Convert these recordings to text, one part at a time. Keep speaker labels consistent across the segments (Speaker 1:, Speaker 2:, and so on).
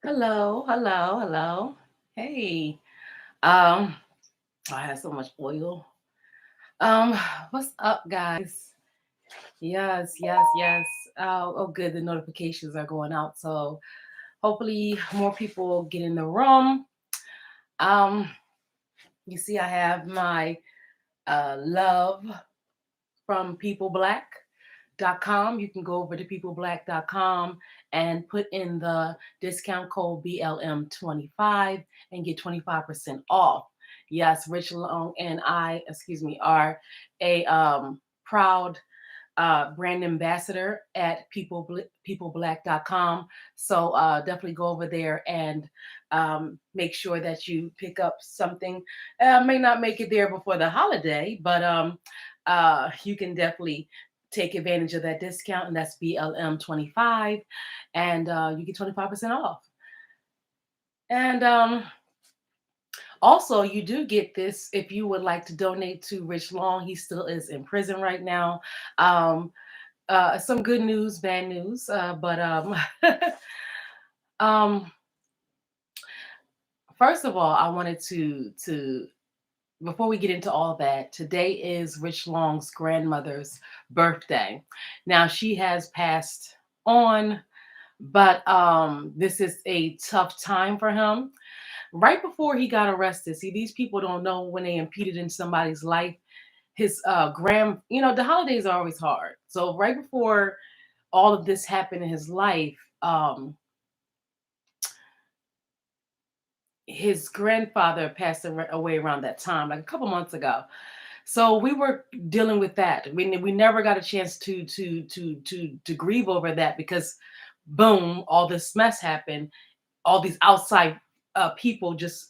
Speaker 1: Hello, hello, hello. Hey. Um, I had so much oil. Um, what's up, guys? Yes. Oh, good. The notifications are going out, so hopefully more people get in the room. Um, you see, I have my love from peopleblack.com. You can go over to peopleblack.com and put in the discount code BLM25 and get 25% off. Yes, Rich Long and I, are a proud brand ambassador at peopleblack.com. So definitely go over there and make sure that you pick up something. May not make it there before the holiday, but you can definitely take advantage of that discount, and that's BLM25, and you get 25% off. And also, you do get this if you would like to donate to Rich Long. He still is in prison right now. Um, some good news, bad news, but um, first of all, I wanted to before we get into all that, today is Rich Long's grandmother's birthday. Now she has passed on, but this is a tough time for him. Right before he got arrested, see, these people don't know when they impeded in somebody's life. His the holidays are always hard. So right before all of this happened in his life, his grandfather passed away around that time, like a couple months ago. So we were dealing with that. We never got a chance to grieve over that because, boom, all this mess happened. All these outside people, just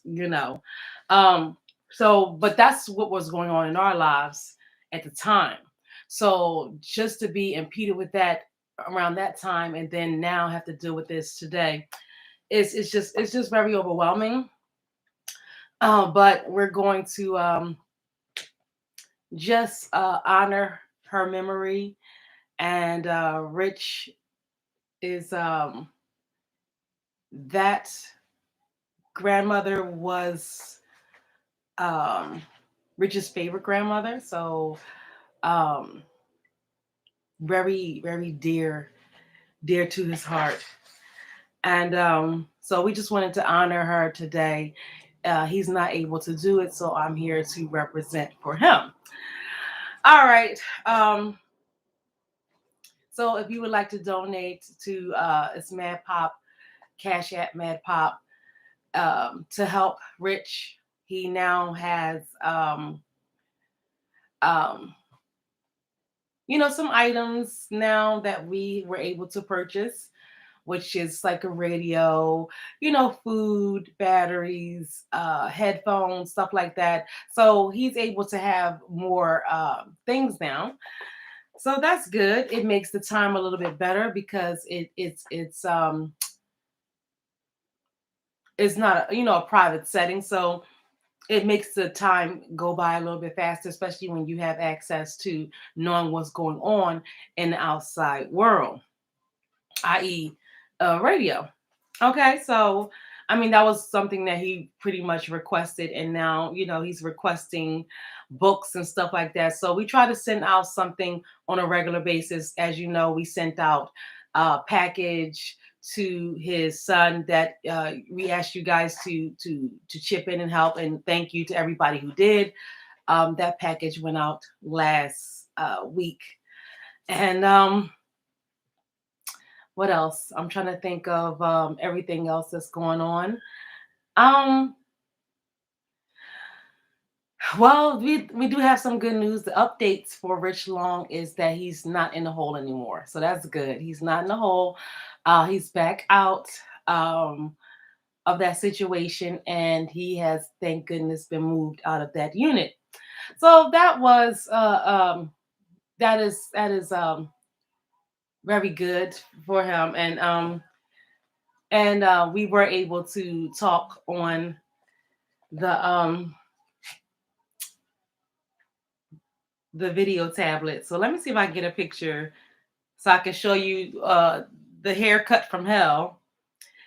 Speaker 1: um, so but that's what was going on in our lives at the time. So just to be impeded with that around that time, and then now have to deal with this today, it's just very overwhelming. But we're going to just honor her memory. And Rich is that grandmother was um, Rich's favorite grandmother. So um, very, very dear to his heart. And so we just wanted to honor her today. He's not able to do it, so I'm here to represent for him. All right. So if you would like to donate to it's Mad Pop, Cash App Mad Pop, to help Rich. He now has um, some items now that we were able to purchase, which is like a radio, food, batteries, headphones, stuff like that. So he's able to have more things now. So that's good. It makes the time a little bit better because it's not a private setting. So it makes the time go by a little bit faster, especially when you have access to knowing what's going on in the outside world, i.e., radio. Okay, so I mean that was something that he pretty much requested, and now he's requesting books and stuff like that. So we try to send out something on a regular basis. As you know, we sent out a package to his son that we asked you guys to chip in and help, and thank you to everybody who did. That package went out last week, and what else? I'm trying to think of everything else that's going on. Um, well, we do have some good news. The updates for Rich Long is that he's not in the hole anymore, so that's good. He's not in the hole. He's back out of that situation, and he has, thank goodness, been moved out of that unit. So that is very good for him, and we were able to talk on the the video tablet. So let me see if I can get a picture so I can show you the haircut from hell.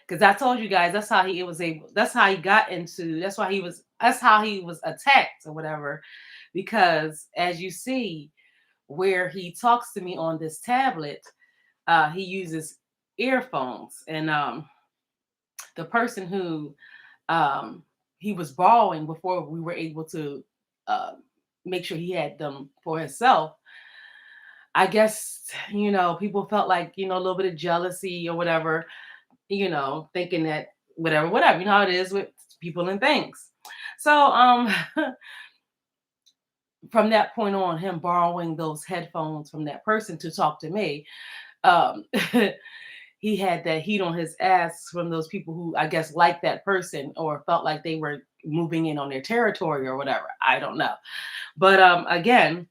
Speaker 1: Because I told you guys that's how he was able. That's how he got into. That's why he was. That's how he was attacked or whatever. Because as you see, where he talks to me on this tablet, he uses earphones, and the person who um, he was borrowing before we were able to uh, make sure he had them for himself. I guess, people felt like, a little bit of jealousy or whatever, thinking that whatever, how it is with people and things. So, from that point on, him borrowing those headphones from that person to talk to me, um, he had that heat on his ass from those people who I guess liked that person or felt like they were moving in on their territory or whatever. I don't know. But again,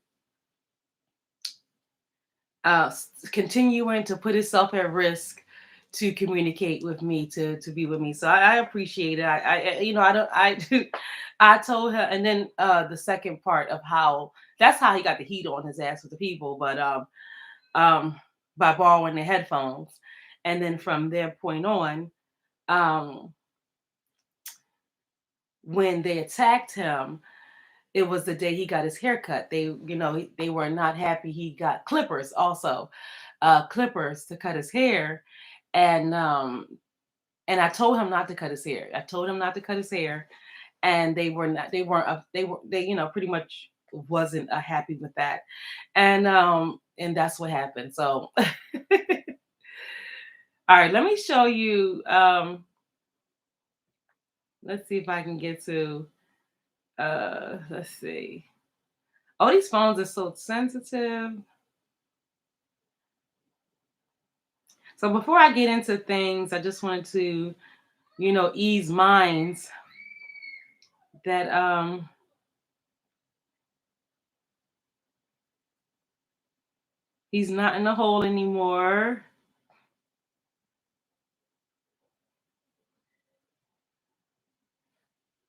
Speaker 1: continuing to put himself at risk to communicate with me, to be with me. So I appreciate it. I don't I told her, and then the second part of how that's how he got the heat on his ass with the people, but um by borrowing the headphones. And then from their point on, um when they attacked him, it was the day he got his hair cut. They were not happy. He got clippers also, clippers to cut his hair, and I told him not to cut his hair. I told him not to cut his hair, and they were not. They weren't. They pretty much wasn't happy with that, and that's what happened. So, all right, let me show you. Let's see if I can get to. Let's see. Oh, these phones are so sensitive. So before I get into things, I just wanted to, ease minds that he's not in the hole anymore.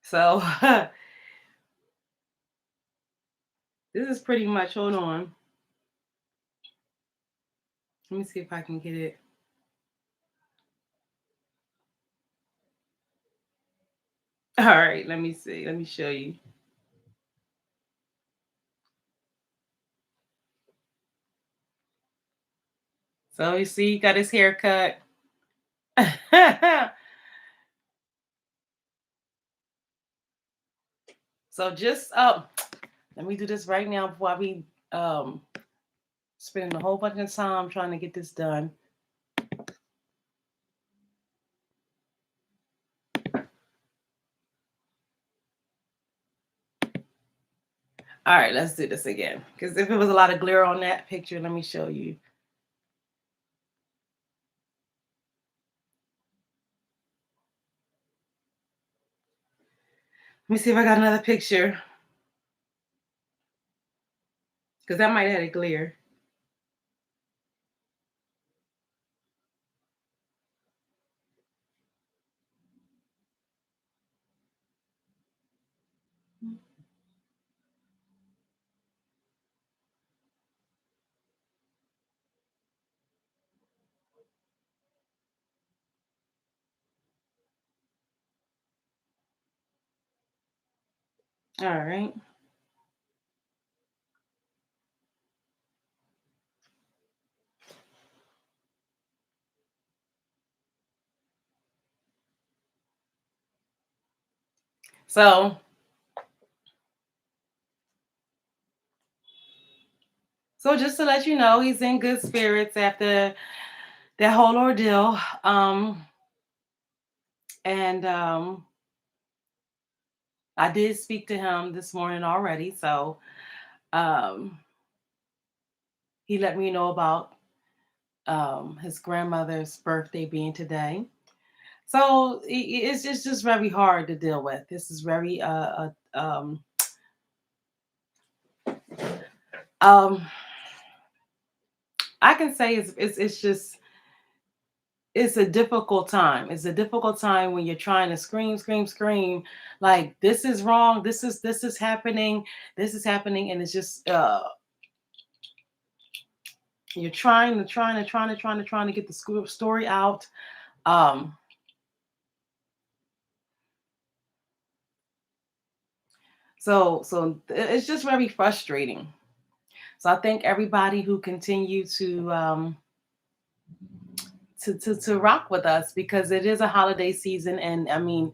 Speaker 1: So this is pretty much, hold on. Let me see if I can get it. All right, let me see. Let me show you. So you see, he got his hair cut. So just let me do this right now before I be spending a whole bunch of time trying to get this done. All right, let's do this again. Because if it was a lot of glare on that picture, let me show you. Let me see if I got another picture. Because that might have had a glare. All right. So just to let you know, he's in good spirits after that whole ordeal. And I did speak to him this morning already. So um, he let me know about his grandmother's birthday being today. So it's just very hard to deal with. This is very um I can say it's just it's a difficult time. It's a difficult time when you're trying to scream, scream, scream, like this is wrong, this is happening, this is happening, and it's just you're trying to get the story out. Um So it's just very frustrating. So I thank everybody who continue to rock with us, because it is a holiday season, and I mean,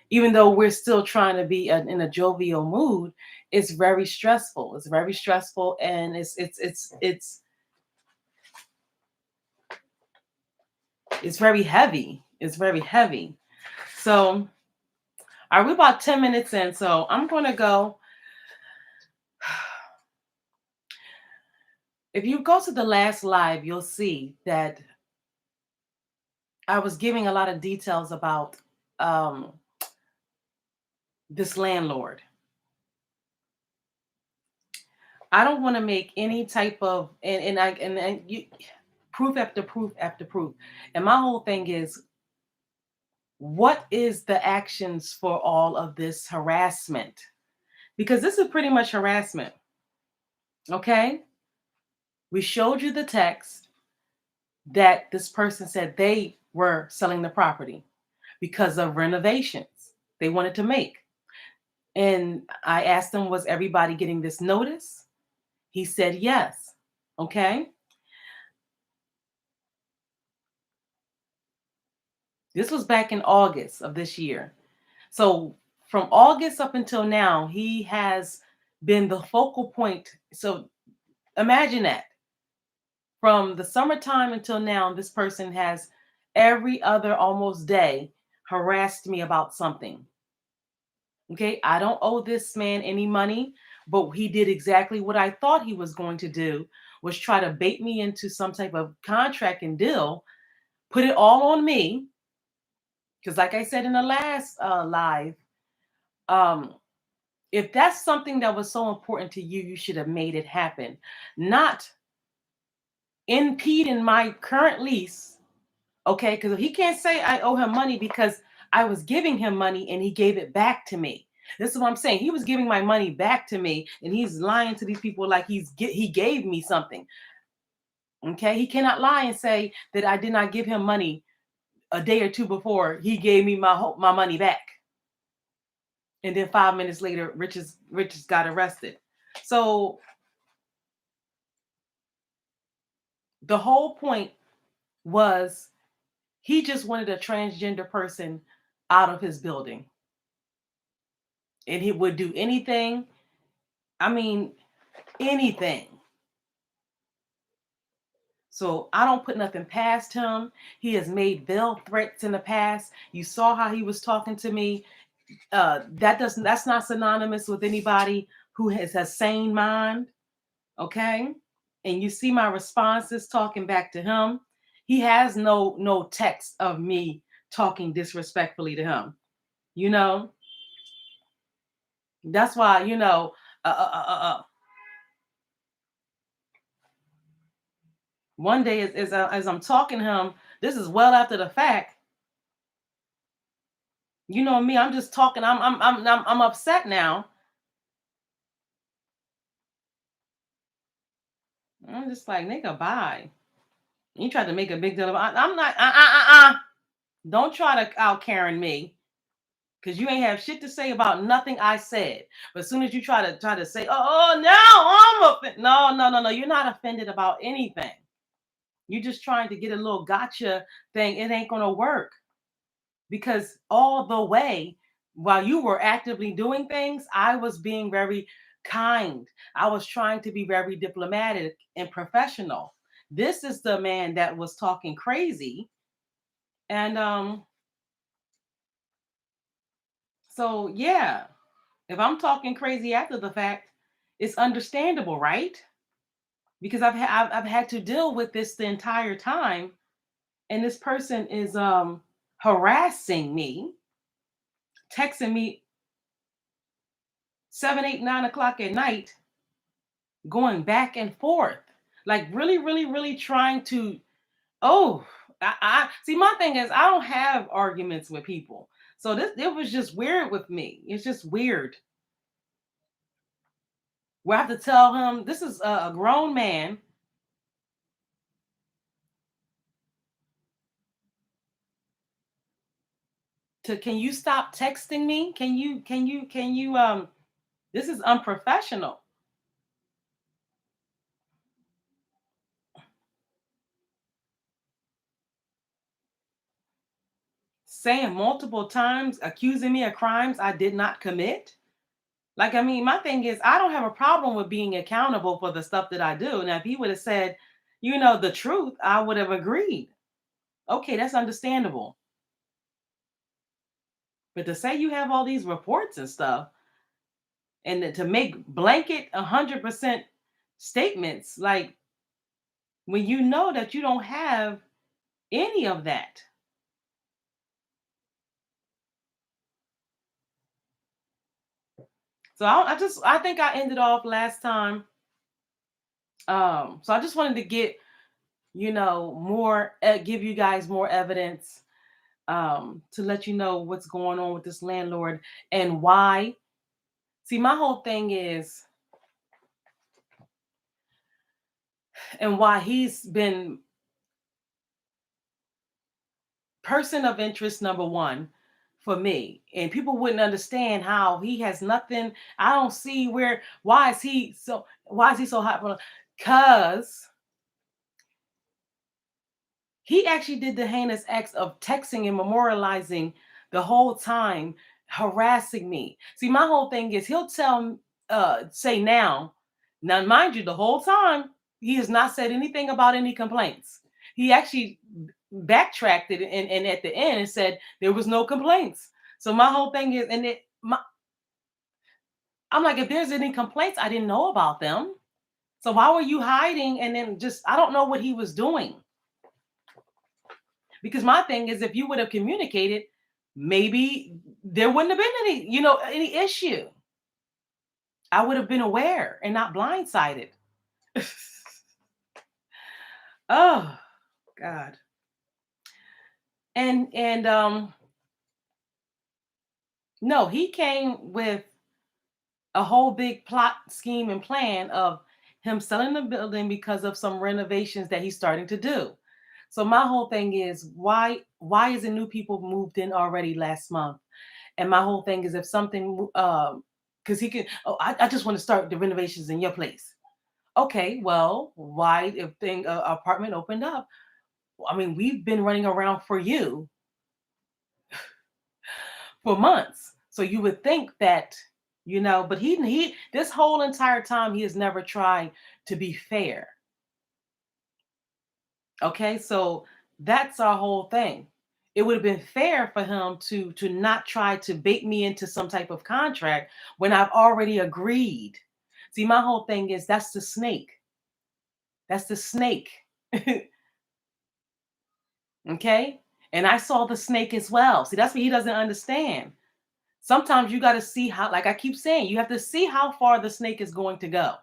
Speaker 1: even though we're still trying to be in a jovial mood, it's very stressful. It's very stressful, and it's very heavy. It's very heavy. So, are we about 10 minutes in? So I'm going to go. If you go to the last live, you'll see that I was giving a lot of details about um, this landlord. I don't want to make any type of and you proof after proof after proof. And my whole thing is, what is the actions for all of this harassment? Because this is pretty much harassment. Okay? We showed you the text that this person said they were selling the property because of renovations they wanted to make. And I asked him, was everybody getting this notice? He said yes. Okay? This was back in August of this year. So from August up until now, he has been the focal point. So imagine that. From the summertime until now, this person has every other almost day harassed me about something. Okay, I don't owe this man any money, but he did exactly what I thought he was going to do, was try to bait me into some type of contract and deal, put it all on me. Because like I said in the last live, um, if that's something that was so important to you, you should have made it happen, not impede in my current lease. Okay, because he can't say I owe him money because I was giving him money and he gave it back to me. This is what I'm saying. He was giving my money back to me, and he's lying to these people like he gave me something. Okay, he cannot lie and say that I did not give him money a day or two before he gave me my money back, and then 5 minutes later, Rich's got arrested. So the whole point was, he just wanted a transgender person out of his building, and he would do anything. I mean, anything. So I don't put nothing past him. He has made veiled threats in the past. You saw how he was talking to me. That's not synonymous with anybody who has a sane mind. Okay. And you see my responses talking back to him. He has no text of me talking disrespectfully to him. You know, that's why, uh, uh, uh, uh, uh, one day as I'm talking to him, this is well after the fact. You know me, I'm just talking. I'm upset now. I'm just like, nigga, bye. You tried to make a big deal about. I'm not. Don't try to out Karen me, because you ain't have shit to say about nothing I said. But as soon as you try to say, oh no, I'm offended. No. You're not offended about anything. You're just trying to get a little gotcha thing. It ain't gonna work, because all the way while you were actively doing things, I was being very kind. I was trying to be very diplomatic and professional. This is the man that was talking crazy. And so yeah, if I'm talking crazy after the fact, it's understandable, right? Because I've had to deal with this the entire time, and this person is harassing me, texting me 7, 8, 9 o'clock at night, going back and forth, like really, really, really trying to. Oh, I see. My thing is, I don't have arguments with people, so this it was just weird with me. It's just weird. Where I have to tell him this is a grown man. To, can you stop texting me? Can you This is unprofessional. Saying multiple times, accusing me of crimes I did not commit. Like, I mean, my thing is, I don't have a problem with being accountable for the stuff that I do. Now, if he would have said, the truth, I would have agreed. Okay, that's understandable. But to say you have all these reports and stuff, and to make blanket 100% statements, like when you know that you don't have any of that. So I think I ended off last time. So I just wanted to get, more, give you guys more evidence, to let you know what's going on with this landlord and why. See, my whole thing is, and why he's been person of interest number one for me. And people wouldn't understand how he has nothing. I don't see why is he so hot for, because he actually did the heinous acts of texting and memorializing the whole time, harassing me. See, my whole thing is he'll say now, mind you, the whole time he has not said anything about any complaints. He actually backtracked it and at the end and said there was no complaints. So my whole thing is, I'm like, if there's any complaints, I didn't know about them. So why were you hiding? And then I don't know what he was doing. Because my thing is, if you would have communicated, maybe there wouldn't have been any issue. I would have been aware and not blindsided. Oh God. And no, he came with a whole big plot, scheme, and plan of him selling the building because of some renovations that he's starting to do. So my whole thing is, why isn't new people moved in already last month? And my whole thing is, if something, because he can, oh, I just want to start the renovations in your place. Okay, well, why if thing apartment opened up? I mean, we've been running around for you for months, so you would think that, but he this whole entire time he has never tried to be fair. Okay, so that's our whole thing. It would have been fair for him to not try to bait me into some type of contract when I've already agreed. See, my whole thing is that's the snake. That's the snake. Okay? And I saw the snake as well. See, that's what he doesn't understand. Sometimes you got to see how, like I keep saying, you have to see how far the snake is going to go.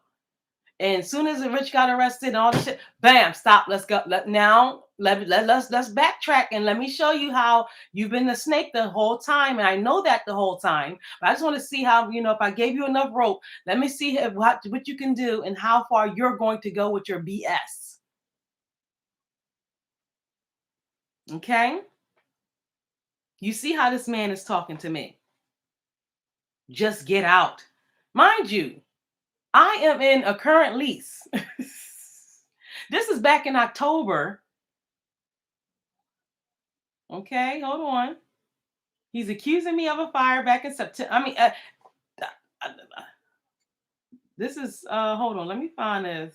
Speaker 1: And as soon as the rich got arrested and all this shit, bam, stop. Let's go. Let's backtrack and let me show you how you've been the snake the whole time. And I know that the whole time. But I just want to see how, if I gave you enough rope, let me see what you can do and how far you're going to go with your BS. Okay? You see how this man is talking to me. Just get out. Mind you, I am in a current lease. This is back in October. Okay, hold on. He's accusing me of a fire back in September. I mean, this is, hold on, let me find this.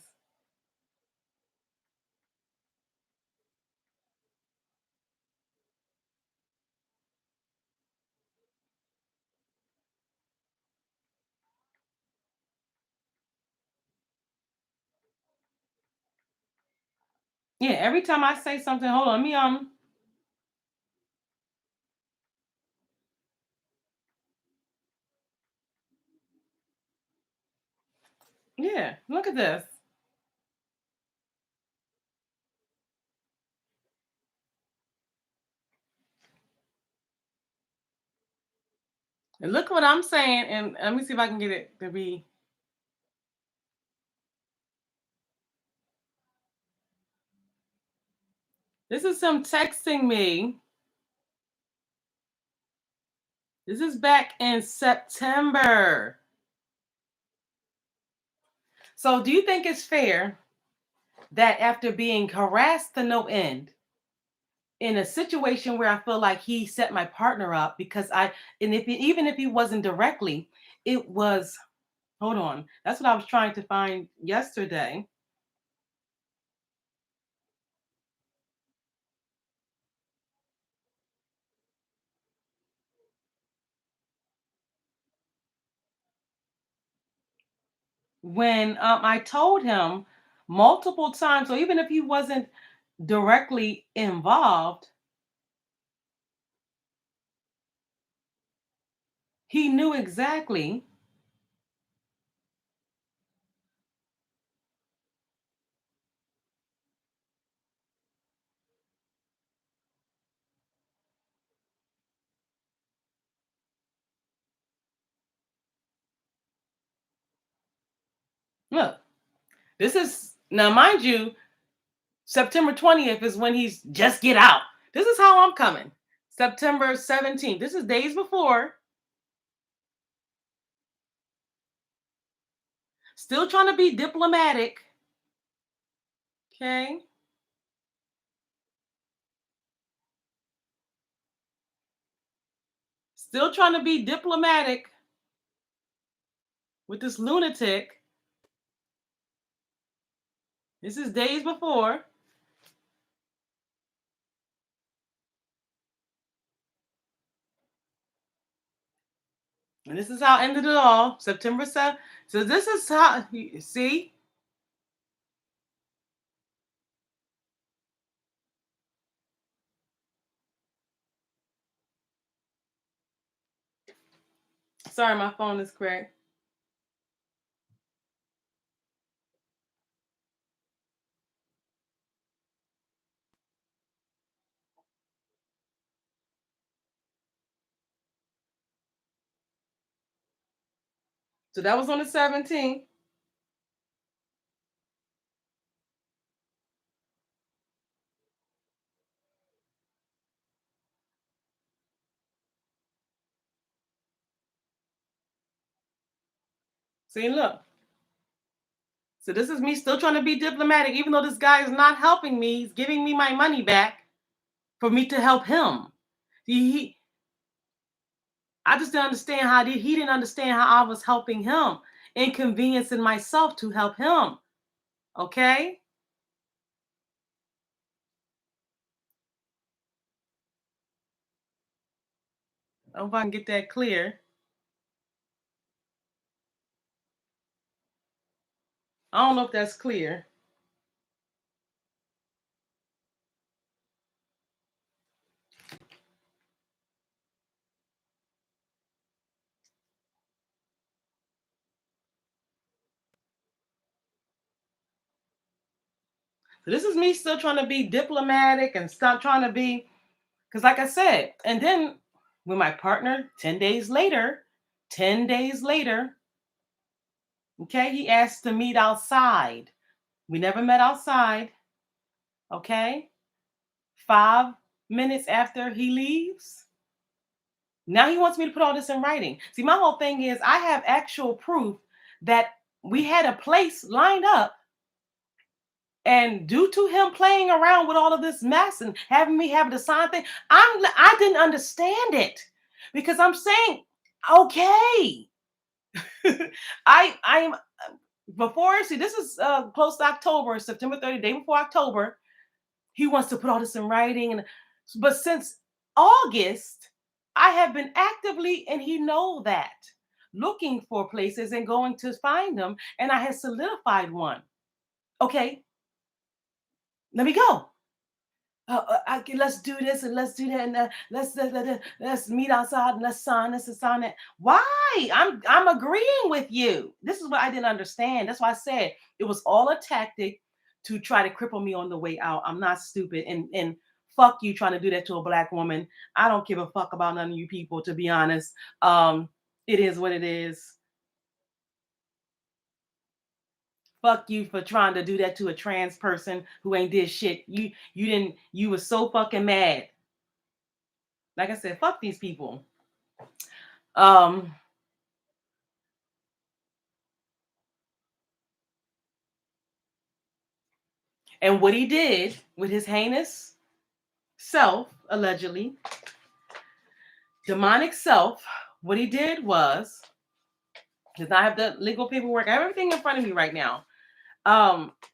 Speaker 1: Yeah, every time I say something, hold on, let me, yeah, look at this. And look what I'm saying, and let me see if I can get it to be. This is him texting me. This is back in September. So do you think it's fair that after being harassed to no end in a situation where I feel like he set my partner up because and even if he wasn't directly, it was, hold on, that's what I was trying to find yesterday. When I told him multiple times, so even if he wasn't directly involved, he knew exactly. Look, this is now, mind you, September 20th is when he's just get out. This is how I'm coming. September 17th. This is days before. Still trying to be diplomatic. Okay. Still trying to be diplomatic with this lunatic. This is days before. And this is how it ended it all. September 7th. So this is how, you see? Sorry, my phone is cracked. So that was on the 17th. See, look. So this is me still trying to be diplomatic, even though this guy is not helping me. He's giving me my money back for me to help him. He I just didn't understand how he didn't understand how I was helping him, inconveniencing myself to help him. Okay? I hope I can get that clear. I don't know if that's clear. So this is me still trying to be diplomatic and stop trying to be, because like I said, and then with my partner, 10 days later, okay, he asked to meet outside. We never met outside. Okay. 5 minutes after he leaves, now he wants me to put all this in writing. See, my whole thing is I have actual proof that we had a place lined up. And due to him playing around with all of this mess and having me having to sign thing, I didn't understand it because I'm saying, okay, I'm before. See, this is close to October, September 30th, day before October. He wants to put all this in writing, but since August, I have been actively, and he know that, looking for places and going to find them, and I had solidified one. Okay, let me go. Let's do this and let's do that and let's meet outside and let's sign this and sign that. Why? I'm agreeing with you. This is what I didn't understand. That's why I said it was all a tactic to try to cripple me on the way out. I'm not stupid, and fuck you trying to do that to a black woman. I don't give a fuck about none of you people, to be honest. It is what it is. Fuck you for trying to do that to a trans person who ain't did shit. You didn't. You were so fucking mad. Like I said, fuck these people. Um, And what he did with his heinous self, allegedly, demonic self, what he did was, because I have the legal paperwork, I have everything in front of me right now,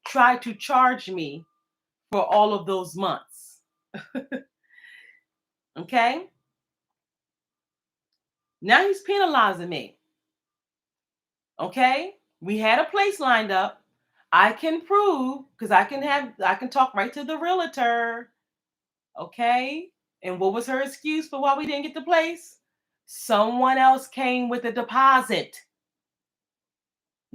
Speaker 1: tried to charge me for all of those months. Okay? Now he's penalizing me. Okay? We had a place lined up. I can prove, because I can talk right to the realtor. Okay? And what was her excuse for why we didn't get the place? Someone else came with a deposit.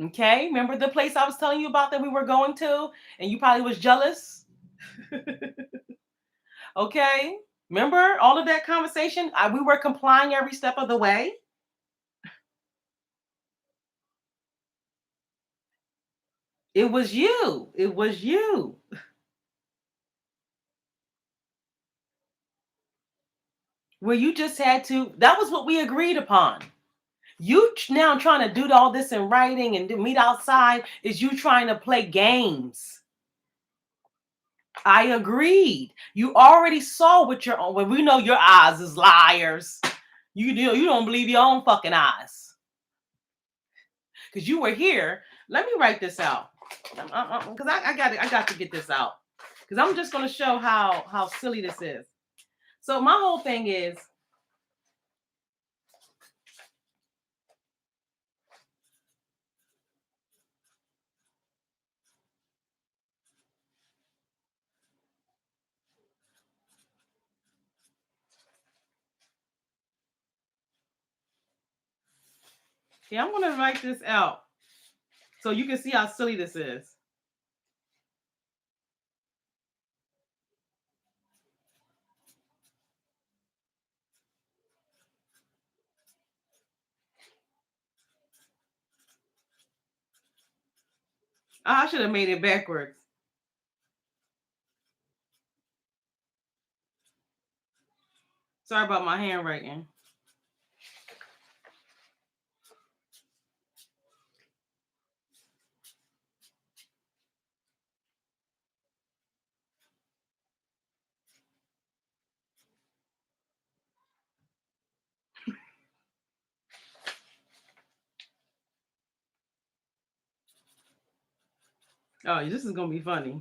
Speaker 1: Okay? Remember the place I was telling you about that we were going to, and you probably was jealous? Okay? Remember all of that conversation? We were complying every step of the way. It was you. It was you. Where you just had to, that was what we agreed upon. You now trying to do all this in writing and meet outside is you trying to play games. I agreed. You already saw what your own, when we know your eyes is liars. You don't believe your own fucking eyes. Because you were here. Let me write this out. Because I got to get this out. Because I'm just going to show how silly this is. So my whole thing is, yeah, I'm going to write this out so you can see how silly this is. I should have made it backwards. Sorry about my handwriting. Oh, this is going to be funny.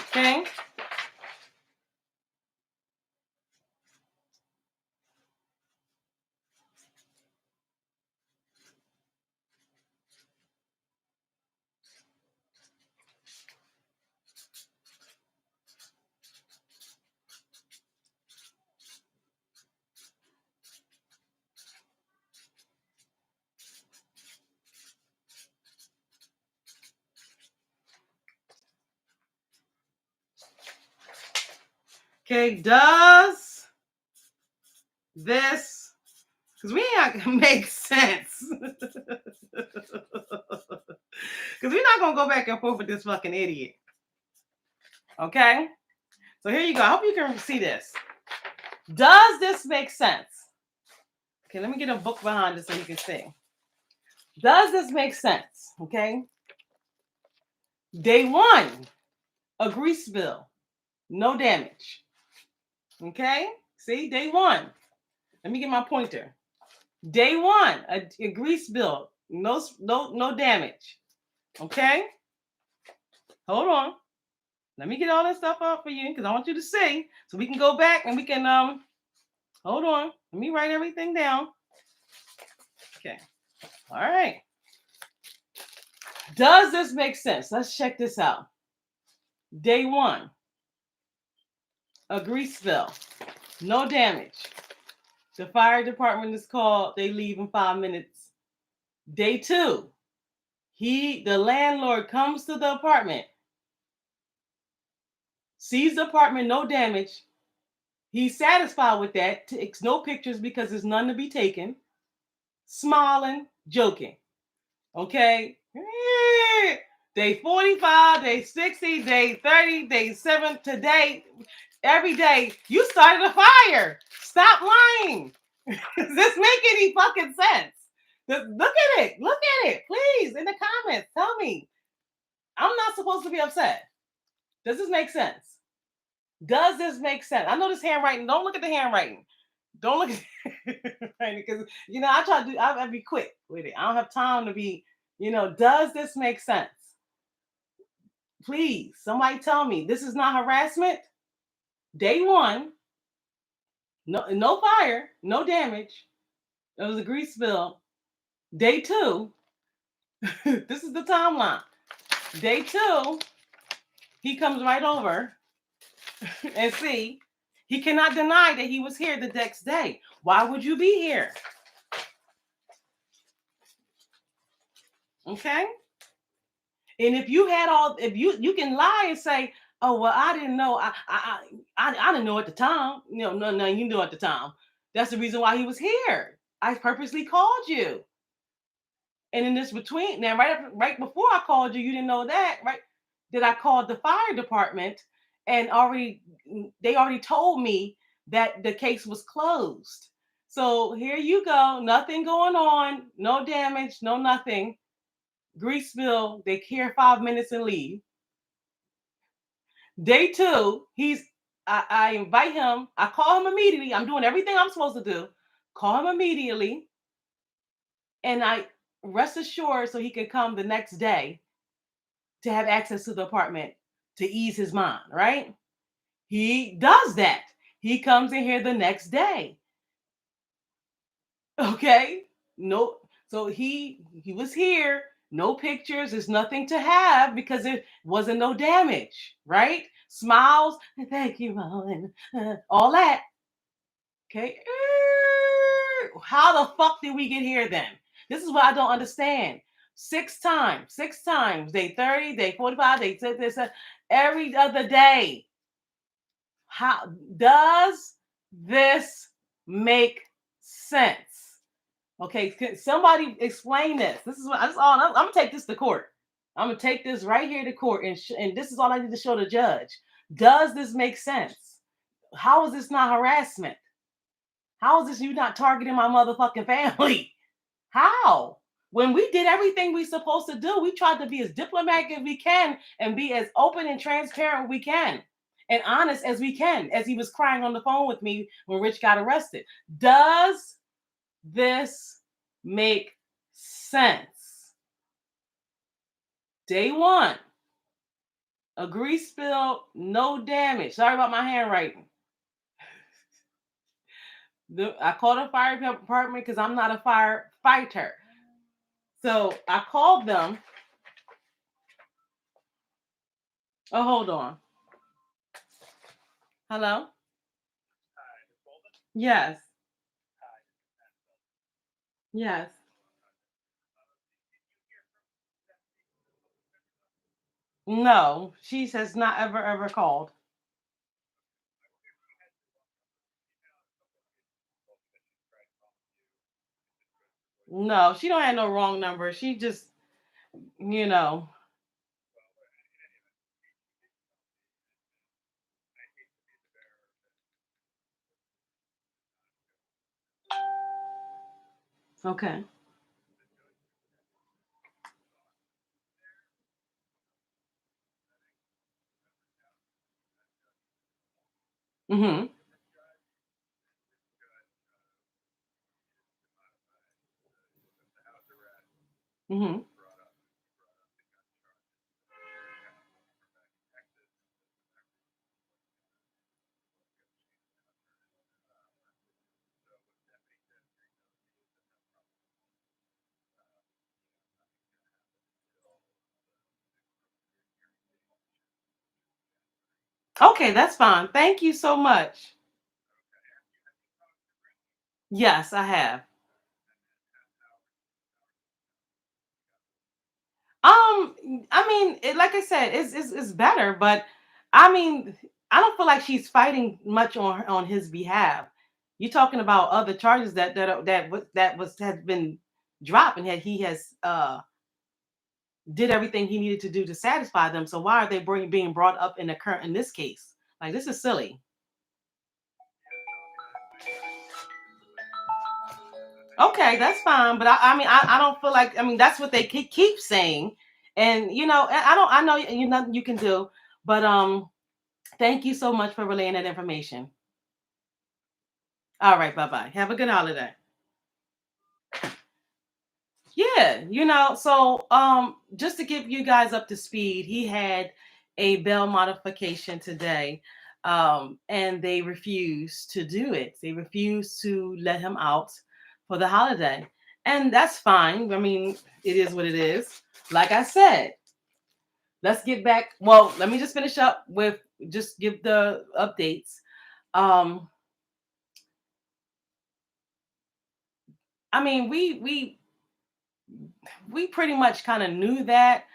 Speaker 1: Okay. Okay, does this, because we ain't gonna make sense. Because we're not gonna go back and forth with this fucking idiot. Okay? So here you go. I hope you can see this. Does this make sense? Okay, let me get a book behind this so you can see. Does this make sense? Okay. Day one, a grease bill, no damage. Okay, see, day one. Let me get my pointer. Day one, a grease bill, no damage. Okay, hold on. Let me get all this stuff up for you because I want you to see, so we can go back and we can hold on. Let me write everything down. Okay, all right. Does this make sense? Let's check this out. Day one, a grease bill, no damage. The fire department is called. They leave in 5 minutes. Day two, the landlord comes to the apartment, sees the apartment, no damage. He's satisfied with that. Takes no pictures because there's none to be taken. Smiling, joking. Okay. Day 45, day 60, day 30, day 7. Today, every day. You started a fire. Stop lying. Does this make any fucking sense? Look at it. Look at it. Please, in the comments, tell me. I'm not supposed to be upset. Does this make sense? Does this make sense? I know this handwriting. Don't look at the handwriting. Don't look at it because I try to do. I'll be quick with it. I don't have time to be. Does this make sense? Please, somebody tell me this is not harassment. Day one, no fire, no damage. It was a grease spill. Day two, this is the timeline. Day two, he comes right over and see, he cannot deny that he was here the next day. Why would you be here? Okay. And if you had if you can lie and say, oh well, I didn't know, I didn't know at the time. No, you knew at the time. That's the reason why he was here. I purposely called you. And in this between, now right before I called you, you didn't know that, right? That I called the fire department and they already told me that the case was closed. So here you go, nothing going on, no damage, no nothing. Grease spill, they care 5 minutes and leave. Day two, I invite him, I call him immediately. I'm doing everything I'm supposed to do. Call him immediately, and I rest assured so he can come the next day to have access to the apartment to ease his mind, right? He does that. He comes in here the next day. Okay? No, so he was here, no pictures, there's nothing to have because there wasn't no damage, right? Smiles, thank you, Mom, all that. Okay. How the fuck did we get here then? This is what I don't understand. Six times, day 30, day 45, day 6, every other day. How does this make sense? Okay, can somebody explain this? This is what I'm gonna take this to court. I'm gonna take this right here to court, and this is all I need to show the judge. Does this make sense? How is this not harassment? How is this you not targeting my motherfucking family? How? When we did everything we supposed to do, we tried to be as diplomatic as we can and be as open and transparent as we can and honest as we can, as he was crying on the phone with me when Rich got arrested. Does this make sense? Day one, a grease spill, no damage. Sorry about my handwriting. I called a fire department because I'm not a firefighter. So I called them. Oh, hold on. Hello? Yes. Yes. No, she has not ever called. No, she don't have no wrong number. She just, you know. Okay. Mm-hmm. Mm-hmm. Okay, that's fine. Thank you so much. Yes, I have. I mean, like I said, it's better, but I mean, I don't feel like she's fighting much on his behalf. You're talking about other charges that has been dropped and that he has did everything he needed to do to satisfy them. So why are they being brought up in this case? Like this is silly. Okay, that's fine. But I mean, I don't feel like, I mean, that's what they keep saying. And, you know, I know you nothing you can do. But thank you so much for relaying that information. All right, bye-bye. Have a good holiday. Yeah, you know, so just to give you guys up to speed, he had a bail modification today. And they refused to do it. They refused to let him out for the holiday. And that's fine. I mean, it is what it is. Like I said, let's get back. Well, let me just finish up with just give the updates. Um, I mean, we pretty much kind of knew that.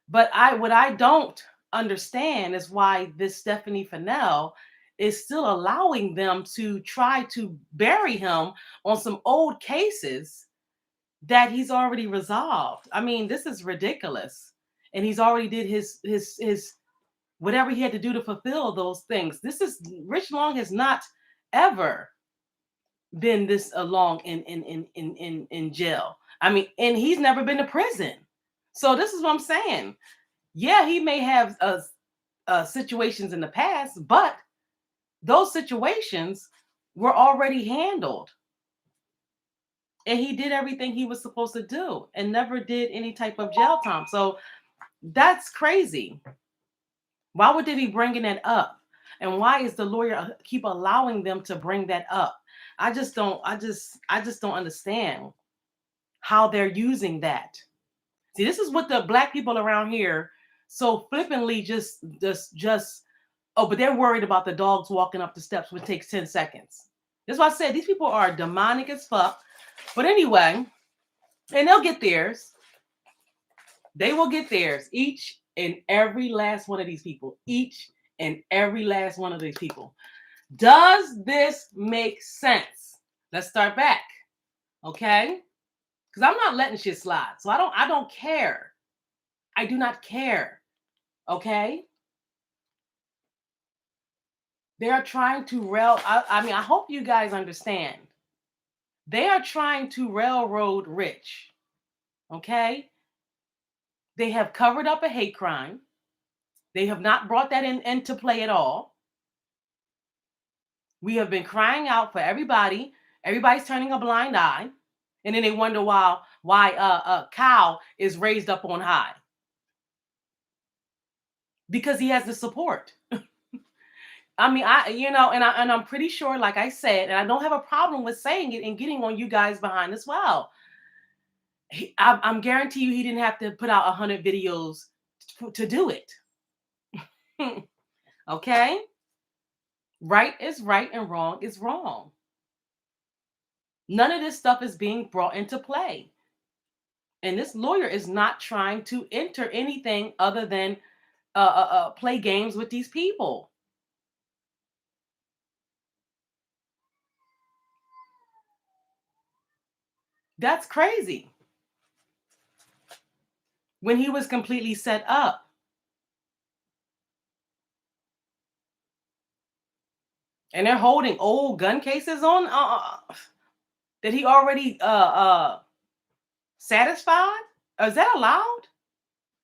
Speaker 1: But what I don't understand is why this Stephanie Fennell is still allowing them to try to bury him on some old cases that he's already resolved. I mean, this is ridiculous. And he's already did his whatever he had to do to fulfill those things. This is Rich Long has not ever been this long in jail. I mean, and he's never been to prison. So this is what I'm saying. Yeah, he may have situations in the past, but those situations were already handled. And he did everything he was supposed to do and never did any type of jail time. So that's crazy. Why would they be bringing that up? And why is the lawyer keep allowing them to bring that up? I just don't understand how they're using that. See, this is what the black people around here so flippantly just oh, but they're worried about the dogs walking up the steps, which takes 10 seconds. That's why I said these people are demonic as fuck. But anyway, and they'll get theirs. They will get theirs. Each and every last one of these people. Each and every last one of these people. Does this make sense? Let's start back. Okay? Because I'm not letting shit slide. So I don't care. I do not care. Okay? They are trying to I mean, I hope you guys understand. They are trying to railroad Rich. Okay? They have covered up a hate crime. They have not brought that into play at all. We have been crying out for everybody. Everybody's turning a blind eye. And then they wonder why Kyle is raised up on high. Because he has the support. I mean, and I'm pretty sure, like I said, and I don't have a problem with saying it and getting on you guys behind as well. I'm guarantee you he didn't have to put out 100 videos to do it. Okay? Right is right and wrong is wrong. None of this stuff is being brought into play. And this lawyer is not trying to enter anything other than play games with these people. That's crazy. When he was completely set up. And they're holding old gun cases on that he already satisfied? Is that allowed?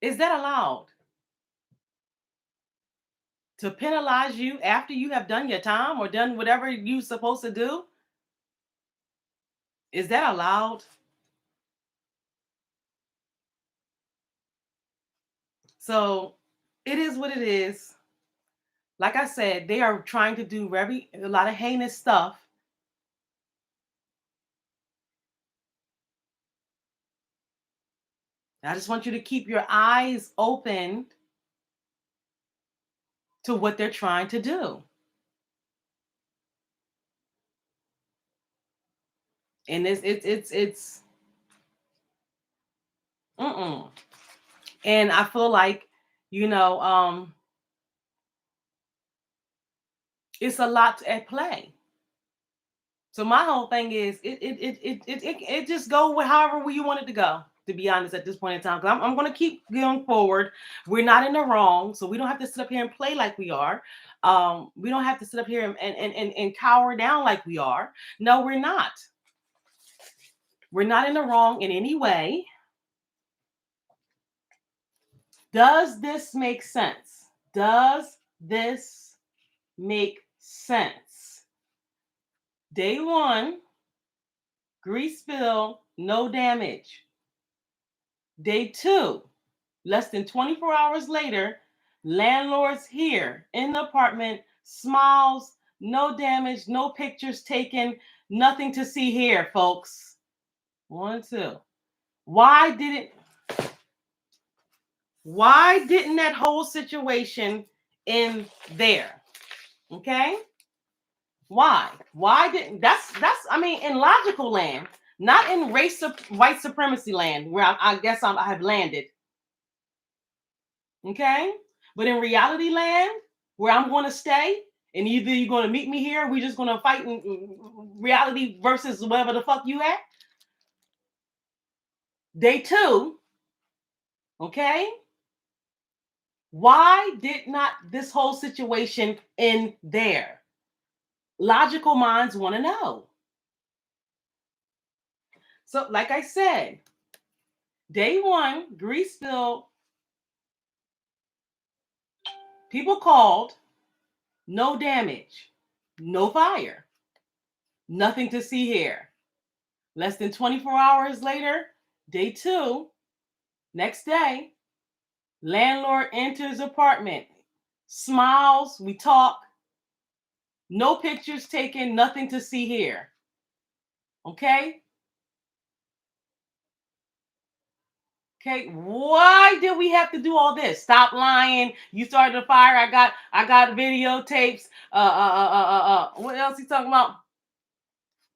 Speaker 1: Is that allowed? To penalize you after you have done your time or done whatever you're supposed to do? Is that allowed? So it is what it is. Like I said, they are trying to do a lot of heinous stuff. I just want you to keep your eyes open to what they're trying to do. And it's mm-mm. And I feel like, you know, it's a lot at play. So my whole thing is it just go with however you want it to go. To be honest, at this point in time, because I'm going to keep going forward. We're not in the wrong, so we don't have to sit up here and play like we are. We don't have to sit up here and cower down like we are. No, we're not. We're not in the wrong in any way. Does this make sense? Does this make sense? Day one, grease spill, no damage. Day two, less than 24 hours later, landlord's here in the apartment, smiles, no damage, no pictures taken, nothing to see here, folks. 1, 2. Why didn't that whole situation end there? Okay? Why? Why didn't that's I mean in logical land, not in white supremacy land where I guess I have landed. Okay? But in reality land where I'm going to stay and either you're going to meet me here, or we just going to fight in reality versus whatever the fuck you at. Day two, okay? Why did not this whole situation end there? Logical minds want to know. So, like I said, day one, Greaseville, people called, no damage, no fire, nothing to see here. Less than 24 hours later, day two, next day, landlord enters apartment, smiles, we talk, no pictures taken, nothing to see here. Okay? Okay, why did we have to do all this? Stop lying. You started a fire. I got videotapes. What else he talking about?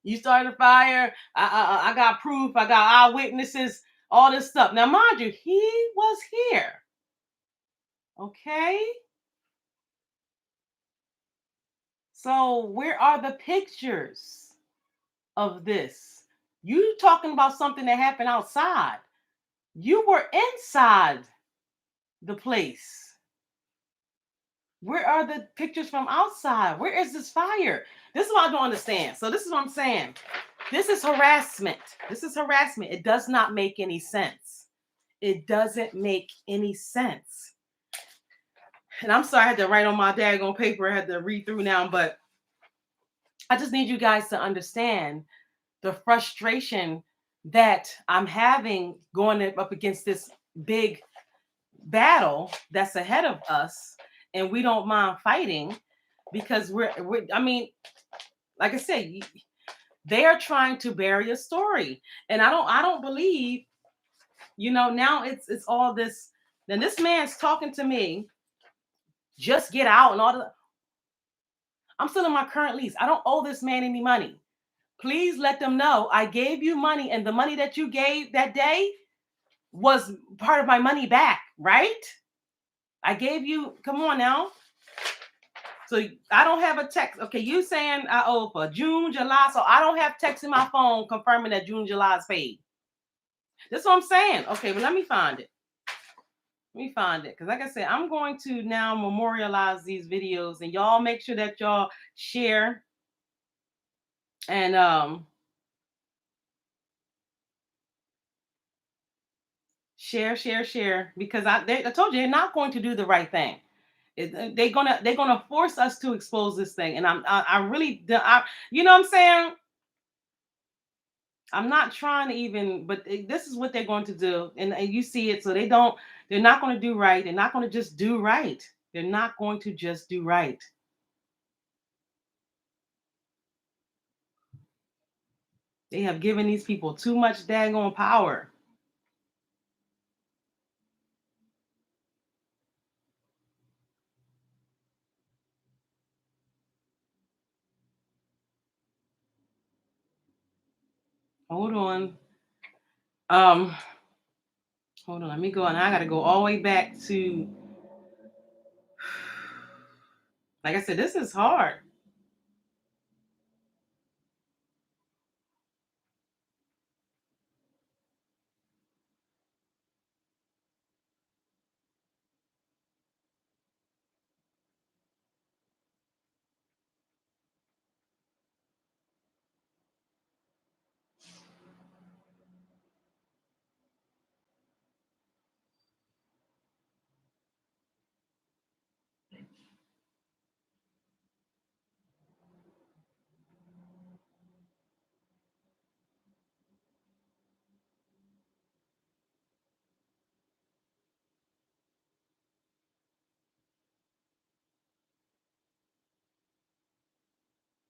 Speaker 1: You started a fire. I got proof. I got eyewitnesses. All this stuff. Now, mind you, he was here. Okay. So where are the pictures of this? You talking about something that happened outside. You were inside the place. Where are the pictures from outside? Where is this fire? This is what I don't understand. So this is what I'm saying. This is harassment. This is harassment. It does not make any sense. It doesn't make any sense. And I'm sorry I had to write on my daggone paper. I had to read through now, but I just need you guys to understand the frustration that I'm having going up against this big battle that's ahead of us, and we don't mind fighting because we're I mean, like I said, they are trying to bury a story, and I don't believe, now it's all this. Then this man's talking to me, just get out and all the. I'm still in my current lease. I don't owe this man any money. Please let them know I gave you money, and the money that you gave that day was part of my money back, right? I gave you, come on now. So I don't have a text. Okay, you saying I owe for June, July, so I don't have text in my phone confirming that June, July is paid. That's what I'm saying. Okay, but let me find it. Let me find it. Because like I said, I'm going to now memorialize these videos, and y'all make sure that y'all share and share, because I told you they're not going to do the right thing. They're gonna force us to expose this thing, and I really you know what I'm saying. I'm not trying to even, but this is what they're going to do, and you see it. So they're not going to do right. They're not going to just do right. They're not going to just do right. They have given these people too much daggone power. Hold on. Um, Hold on. Let me go, and I got to go all the way back to. Like I said, this is hard.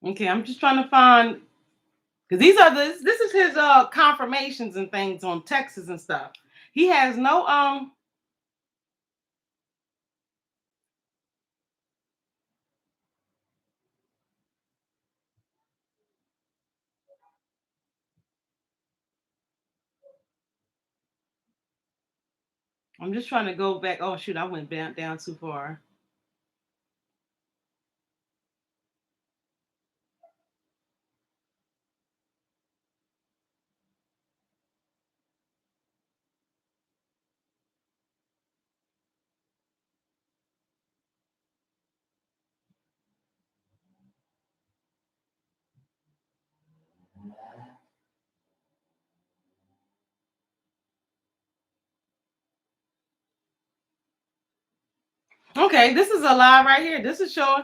Speaker 1: Okay, I'm just trying to find, because these are this is his confirmations and things on Texas and stuff. He has no I'm just trying to go back. Oh shoot, I went down too far. Okay, this is a lie right here. This is showing.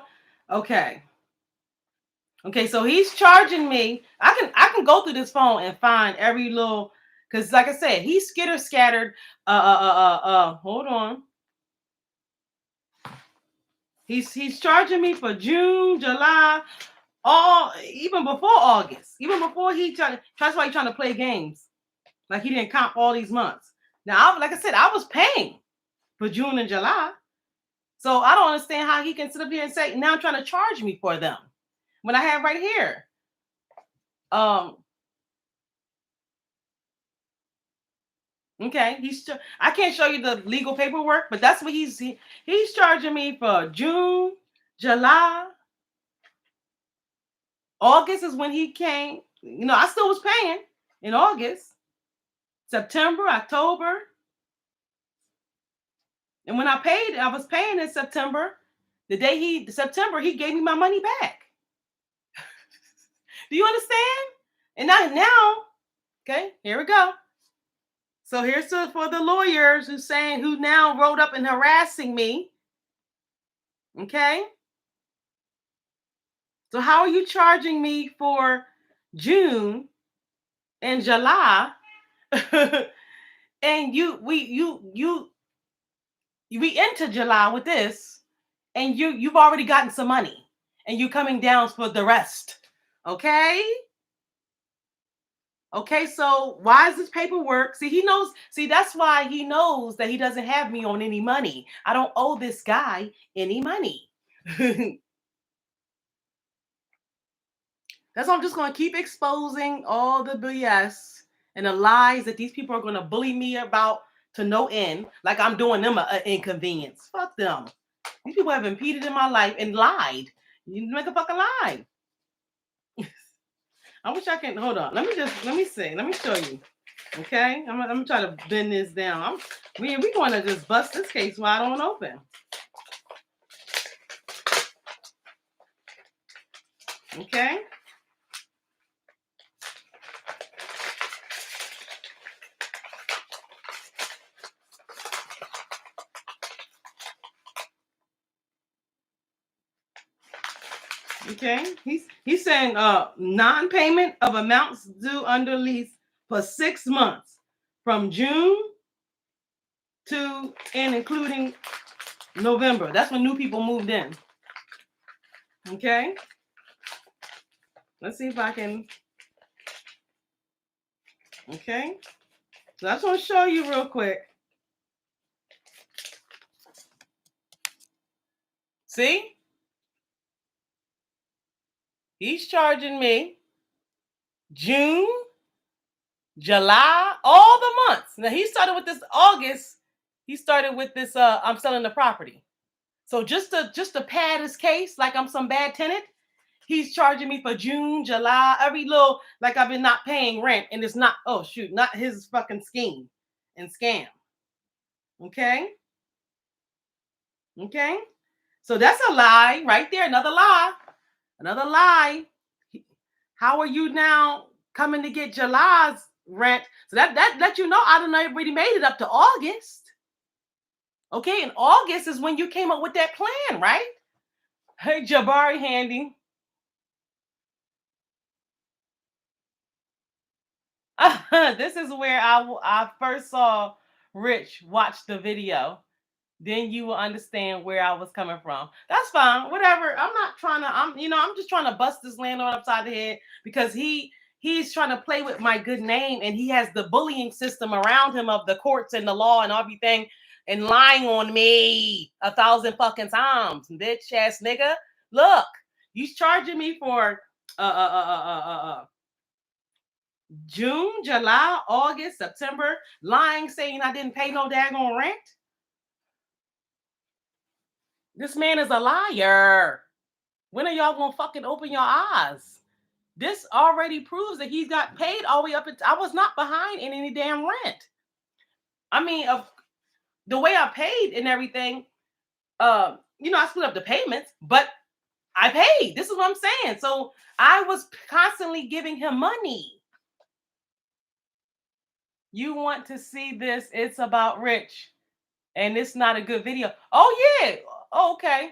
Speaker 1: Okay. Okay, so he's charging me. I can go through this phone and find every little, because like I said, he's skitter scattered. Hold on. He's charging me for June, July, all even before August, even before he tried. That's why he's trying to play games. Like he didn't count all these months. Now, like I said, I was paying for June and July, so I don't understand how he can sit up here and say now I'm trying to charge me for them when I have right here. Um, Okay, I can't show you the legal paperwork, but that's what he's charging me for June, July, August is when he came. I still was paying in August, September, October, and when I was paying in September. September, he gave me my money back. Do you understand? And now, okay, here we go. So here's for the lawyers who now wrote up and harassing me. Okay. So how are you charging me for June and July? And we into July with this, and you've already gotten some money, and you coming down for the rest. Okay? Okay, so why is this paperwork? See, he knows, that's why he knows that he doesn't have me on any money. I don't owe this guy any money. That's why I'm just going to keep exposing all the BS and the lies that these people are going to bully me about to no end, like I'm doing them an inconvenience. Fuck them. These people have impeded in my life and lied. You make a fucking lie. I wish I can. Hold on. Let me see. Let me show you. Okay? I'm gonna try to bend this down. We going to just bust this case wide on open. Okay? Okay, he's saying non-payment of amounts due under lease for 6 months from June to and including November. That's when new people moved in. Okay, let's see if I can. Okay, so I just want to show you real quick. See, he's charging me June, July, all the months. Now he started with this August. He started with this. I'm selling the property. So just to pad his case, like I'm some bad tenant, he's charging me for June, July, every little, like I've been not paying rent, and it's not. Oh shoot, not his fucking scheme and scam. Okay, okay. So that's a lie right there. Another lie. Another lie. How are you now coming to get July's rent? So that let you know I don't know already made it up to August. Okay, and August is when you came up with that plan, right? Hey, Jabari Handy. This is where I first saw Rich watch the video. then you will understand where I was coming from. That's fine. Whatever. I'm not trying to, I'm just trying to bust this landlord upside the head because he's trying to play with my good name, and he has the bullying system around him of the courts and the law and everything and lying on me 1,000 fucking times, bitch ass nigga. Look, you charging me for June, July, August, September, lying, saying I didn't pay no daggone rent. This man is a liar. When are y'all gonna fucking open your eyes? This already proves that he's got paid all the way up. I was not behind in any damn rent. I mean, of the way I paid and everything, I split up the payments, but I paid. This is what I'm saying. So I was constantly giving him money. You want to see this? It's about Rich, and it's not a good video. Oh yeah. Okay.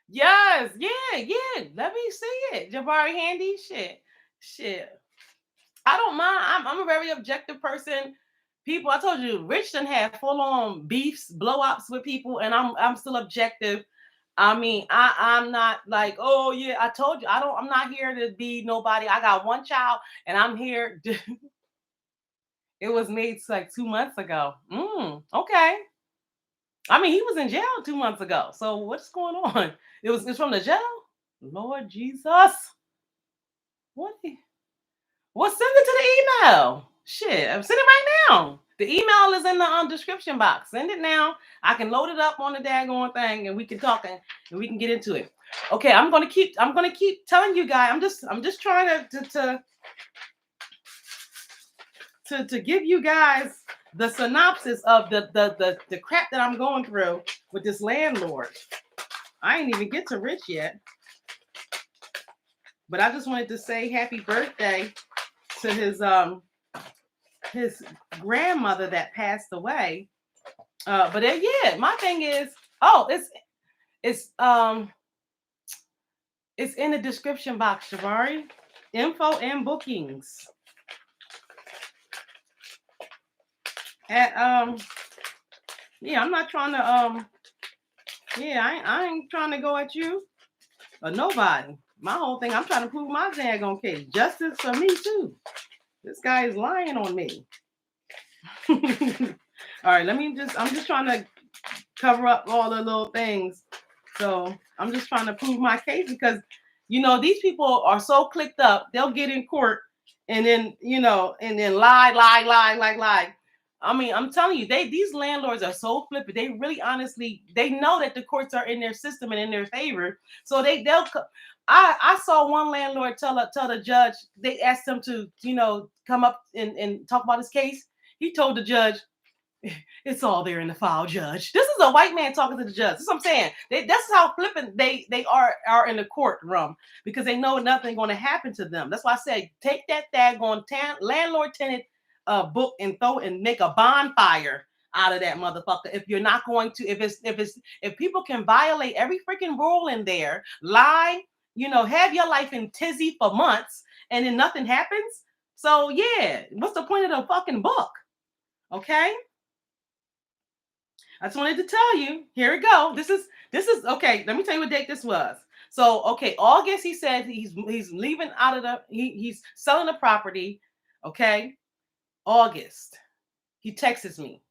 Speaker 1: Yes, yeah. Let me see it. Jabari Handy, shit. I don't mind. I'm a very objective person. People, I told you, Rich done had full on beefs, blow ups with people, and I'm still objective. I mean, I'm not like, oh yeah, I told you, I'm not here to be nobody. I got one child, and I'm here. It was made like 2 months ago. Okay. I mean, he was in jail 2 months ago. So what's going on? It's from the jail. Lord Jesus. What? Well, send it to the email. Shit, I'm sending it right now. The email is in the description box. Send it now. I can load it up on the daggone thing, and we can talk and we can get into it. Okay, I'm gonna keep telling you guys. I'm just trying to give you guys the synopsis of the crap that I'm going through with this landlord. I ain't even get to Rich yet, but I just wanted to say happy birthday to his grandmother that passed away. But yeah, my thing is, it's it's in the description box, Jabari. Info and bookings. At yeah, I'm not trying to yeah, I ain't trying to go at you or nobody. My whole thing, I'm trying to prove my daggone case. Justice for me too. This guy is lying on me. All right, I'm just trying to cover up all the little things. So I'm just trying to prove my case because these people are so clicked up, they'll get in court and then and then lie. I mean, I'm telling you, these landlords are so flippant. They really honestly, they know that the courts are in their system and in their favor. So they'll I saw one landlord tell the judge, they asked him to, come up and talk about his case. He told the judge, it's all there in the file, judge. This is a white man talking to the judge. That's what I'm saying. That's how flippant they are in the courtroom because they know nothing going to happen to them. That's why I said take that daggone landlord tenant book and make a bonfire out of that motherfucker. If you're not going to, if people can violate every freaking rule in there, lie, have your life in tizzy for months and then nothing happens. So yeah, what's the point of the fucking book? Okay. I just wanted to tell you. Here we go. This is okay. Let me tell you what date this was. So okay, August. He said he's leaving out of he's selling the property. Okay, August. He texts me.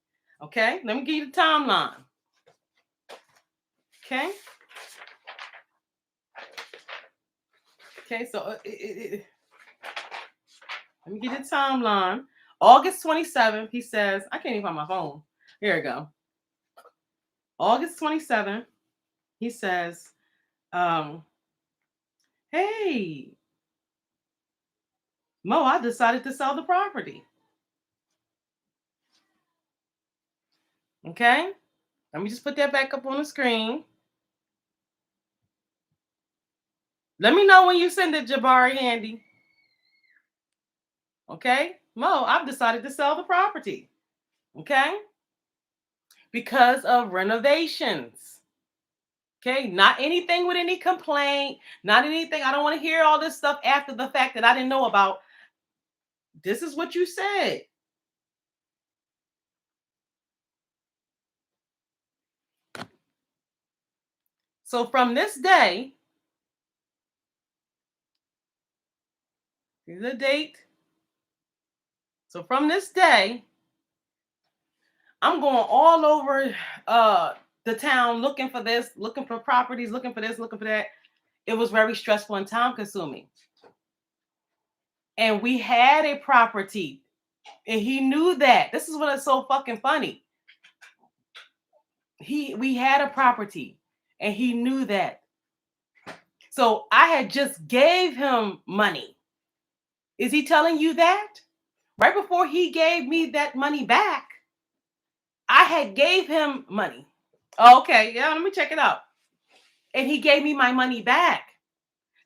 Speaker 1: Okay, let me give you the timeline. Okay. Okay, so let me get the timeline. August 27th. He says I can't even find my phone. Here we go. August 27th. He says, hey, Mo, I decided to sell the property. Okay. Let me just put that back up on the screen. Let me know when you send it, Jabari Handy. Okay. Mo, I've decided to sell the property. Okay. Because of renovations. Okay. Not anything with any complaint. Not anything. I don't want to hear all this stuff after the fact that I didn't know about. This is what you said. So from this day, here's the date. So from this day, I'm going all over the town looking for this, looking for properties, looking for this, looking for that. It was very stressful and time consuming. And we had a property, and he knew that. This is what is so fucking funny. We had a property, and he knew that. So I had just gave him money. Is he telling you that? Right before he gave me that money back, I had gave him money. Okay, yeah, let me check it out. And he gave me my money back.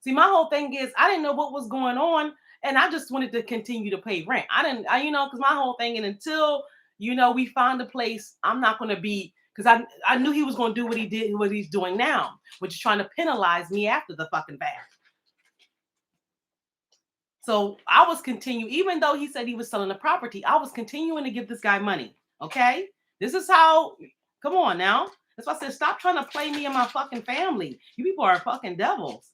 Speaker 1: See, my whole thing is I didn't know what was going on, and I just wanted to continue to pay rent. Because my whole thing, and until we find a place, I'm not going to be, because I knew he was going to do what he's doing now, which is trying to penalize me after the fucking fact. So I was continuing, even though he said he was selling the property, I was continuing to give this guy money. Okay, this is how. Come on now. That's why I said stop trying to play me and my fucking family. You people are fucking devils.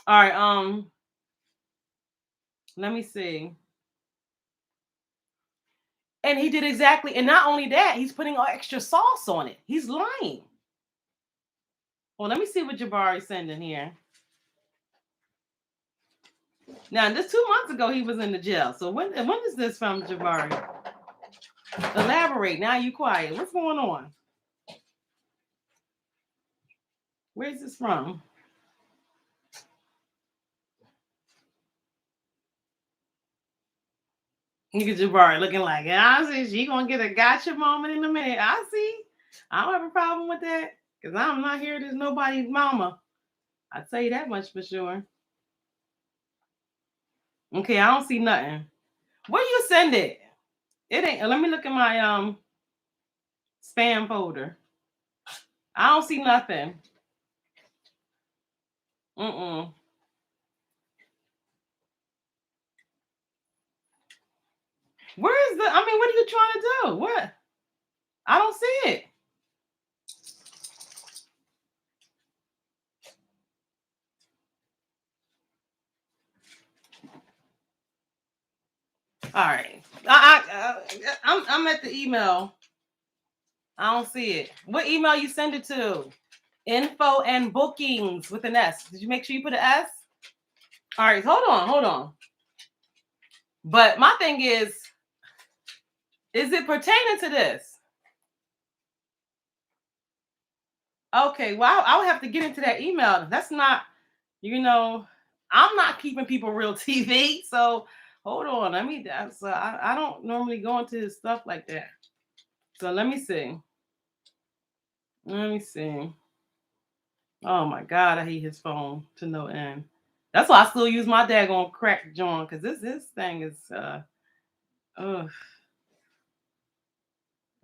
Speaker 1: All right, let me see. And he did exactly, and not only that, he's putting extra sauce on it. He's lying. Well, let me see what Jabari's sending here. Now, this 2 months ago, he was in the jail. So when is this from, Jabari? Elaborate. Now you quiet. What's going on? Where's this from? Look at Jabari looking like, I see she gonna get a gotcha moment in a minute. I see. I don't have a problem with that because I'm not here as nobody's mama. I tell you that much for sure. Okay, I don't see nothing. Where you send it? It ain't. Let me look at my spam folder. I don't see nothing. Where is the? I mean, what are you trying to do? What? I don't see it. All right. I'm at the email. I don't see it. What email you send it to? Infoandbookings with an S. Did you make sure you put an S? All right. Hold on. But my thing is it pertaining to this? Okay. Well, I would have to get into that email. That's not, I'm not keeping people real TV. So hold on. I don't normally go into his stuff like that. So let me see. Oh my God, I hate his phone to no end. That's why I still use my daggone crack joint, because this thing is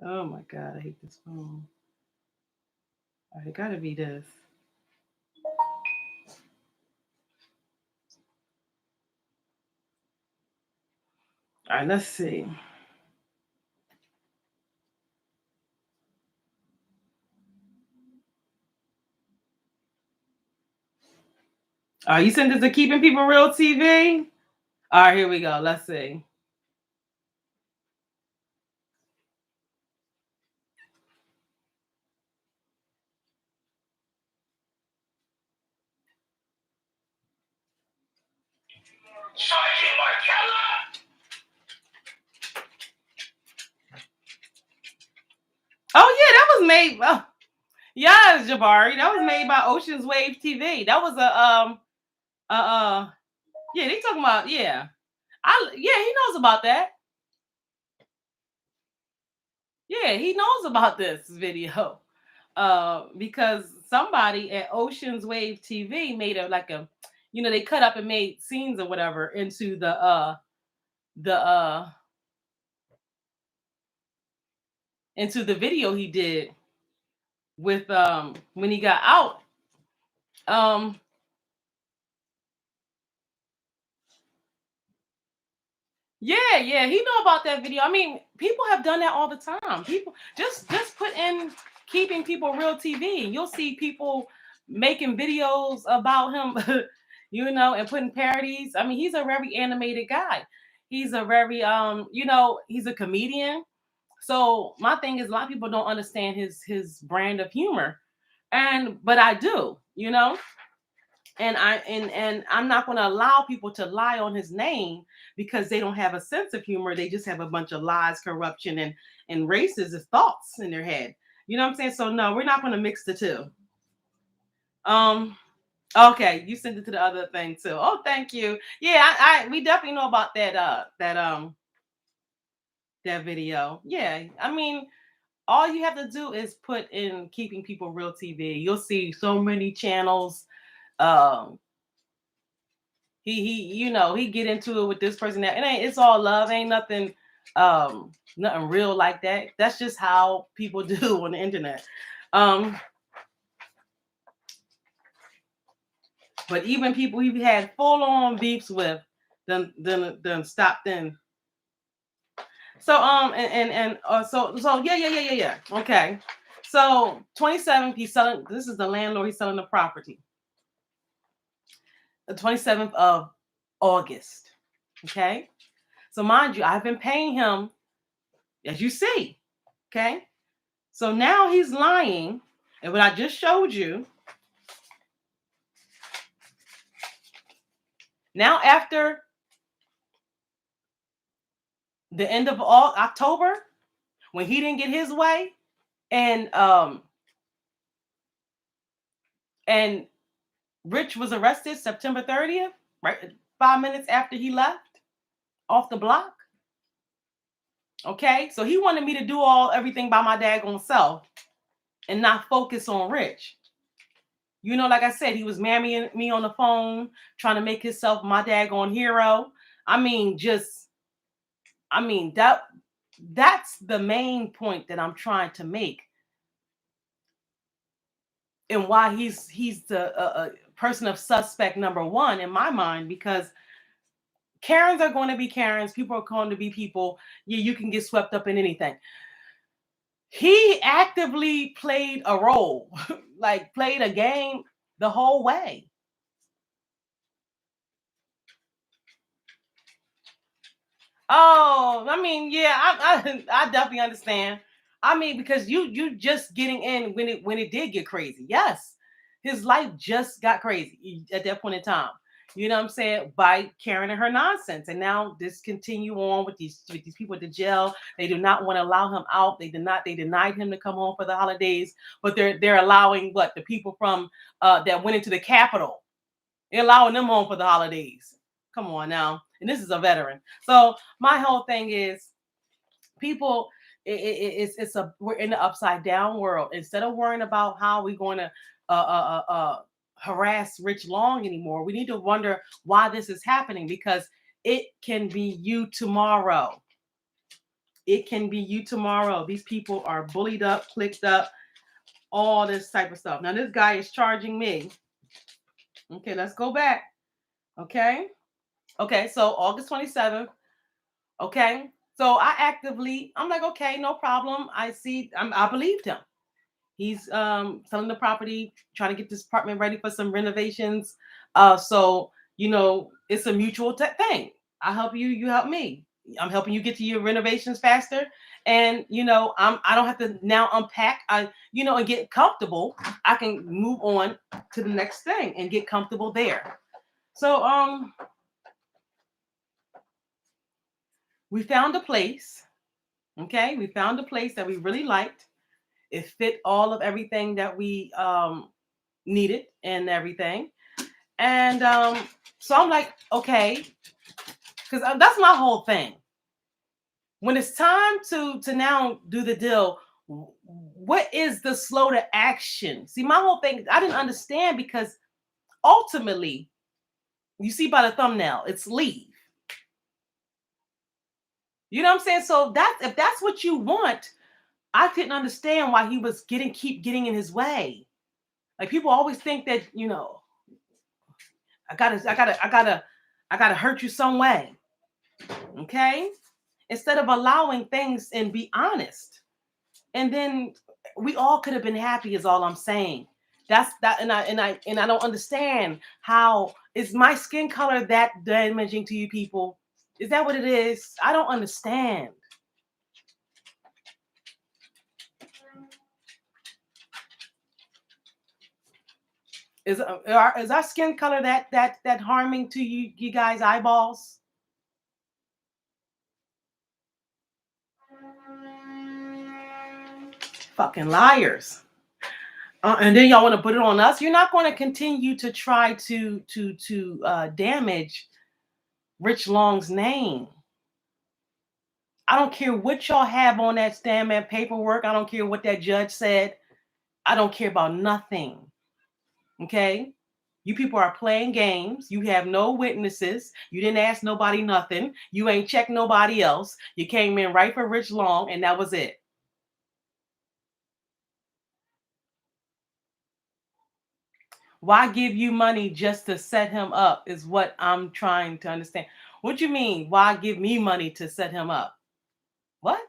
Speaker 1: oh my God, I hate this phone. All right, it gotta be this. All right, let's see. All right, you sent this to Keeping People Real TV? All right, here we go. Let's see. Oh yeah, that was made. Yeah, Jabari, that was made by Ocean's Wave TV. That was yeah, they talking about yeah. He knows about that. Yeah, he knows about this video. Because somebody at Ocean's Wave TV made they cut up and made scenes or whatever into the into the video he did with when he got out. Yeah, he know about that video. I mean, people have done that all the time. People just put in Keeping People Real TV, and you'll see people making videos about him, you know, and putting parodies. I mean, he's a very animated guy. He's a very you know, he's a comedian. So my thing is, a lot of people don't understand his brand of humor, but I do, you know. And I'm not going to allow people to lie on his name because they don't have a sense of humor. They just have a bunch of lies, corruption, and racist thoughts in their head. You know what I'm saying? So no, we're not going to mix the two. Um. Okay, you sent it to the other thing too. Oh, thank you. Yeah, we definitely know about that video. Yeah, I mean, all you have to do is put in Keeping People Real TV. You'll see so many channels. Um, he you know, he get into it with this person. That it's all love. Ain't nothing real like that. That's just how people do on the internet. But even people he had full on beefs with, then stopped in. So so yeah. Okay. So 27th, he's selling. This is the landlord. He's selling the property. The 27th of August. Okay. So mind you, I've been paying him, as you see. Okay. So now he's lying. And what I just showed you. Now after the end of October, when he didn't get his way, and Rich was arrested September 30th, right? 5 minutes after he left off the block. Okay, so he wanted me to do everything by my daggone self and not focus on Rich. You know, like I said, he was marrying me on the phone, trying to make himself my daggone hero. I mean, that's the main point that I'm trying to make, and why he's the person of suspect number one in my mind, because Karens are going to be Karens. People are going to be people. You can get swept up in anything. He actively played a role, like played a game the whole way. Oh, I mean, yeah, I definitely understand. I mean, because you just getting in when it did get crazy. Yes, his life just got crazy at that point in time. You know what I'm saying? By Karen and her nonsense, and now this continue on with these people at the jail. They do not want to allow him out. They denied him to come home for the holidays, but they're allowing what the people from that went into the Capitol. They're allowing them home for the holidays. Come on now. And this is a veteran. So my whole thing is, people, we're in the upside down world. Instead of worrying about how we're going to harass Rich Long anymore, we need to wonder why this is happening, because it can be you tomorrow. It can be you tomorrow. These people are bullied up, clicked up, all this type of stuff. Now this guy is charging me. Okay, let's go back. Okay. Okay, so August 27th. Okay. So I'm like, okay, no problem. I believed him. He's selling the property, trying to get this apartment ready for some renovations. So you know, it's a mutual thing. I help you, you help me. I'm helping you get to your renovations faster. And you know, I don't have to now unpack, and get comfortable. I can move on to the next thing and get comfortable there. So we found a place. Okay, we found a place that we really liked. It fit all of everything that we needed and everything. And so I'm like, okay, because that's my whole thing. When it's time to now do the deal, what is the slow to action? See, my whole thing, I didn't understand, because ultimately, you see by the thumbnail, it's leave. You know what I'm saying? So if that's what you want, I couldn't understand why he was keep getting in his way. Like, people always think that, I gotta hurt you some way. Okay? Instead of allowing things and be honest. And then we all could have been happy, is all I'm saying. That's that, and I don't understand how is my skin color that damaging to you people? Is that what it is? I don't understand. Is our skin color that harming to you guys' eyeballs? Fucking liars. And then y'all want to put it on us. You're not going to continue to try to damage Rich Long's name. I don't care what y'all have on that damn paperwork. I don't care what that judge said. I don't care about nothing. Okay? You people are playing games. You have no witnesses. You didn't ask nobody nothing. You ain't checked nobody else. You came in right for Rich Long, and that was it. Why give you money just to set him up is what I'm trying to understand. What do you mean? Why give me money to set him up? What?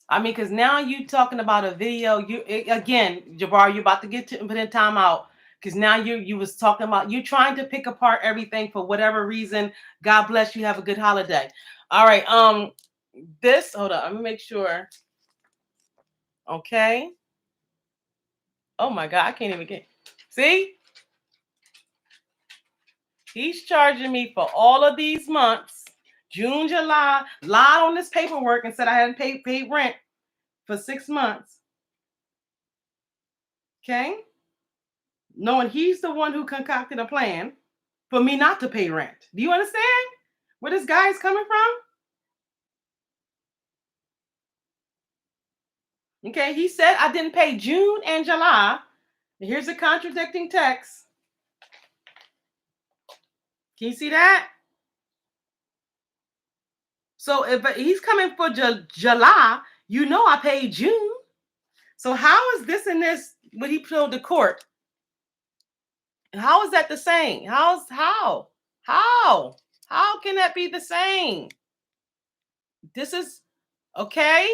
Speaker 1: I mean, because now you talking about a video. Again, Jabbar, you're about to get to put in time out because now you was talking about you trying to pick apart everything for whatever reason. God bless you. Have a good holiday. All right. This hold on. Let me make sure. Okay. Oh my God, I can't even get. See, he's charging me for all of these months. June, July, lied on this paperwork and said I hadn't paid rent for 6 months. Okay. Knowing he's the one who concocted a plan for me not to pay rent. Do you understand where this guy is coming from? Okay, he said I didn't pay June and July. And here's a contradicting text. Can you see that? So if he's coming for July, you know I paid June. So how is this and this when he told the court? How is that the same? How can that be the same? This is okay.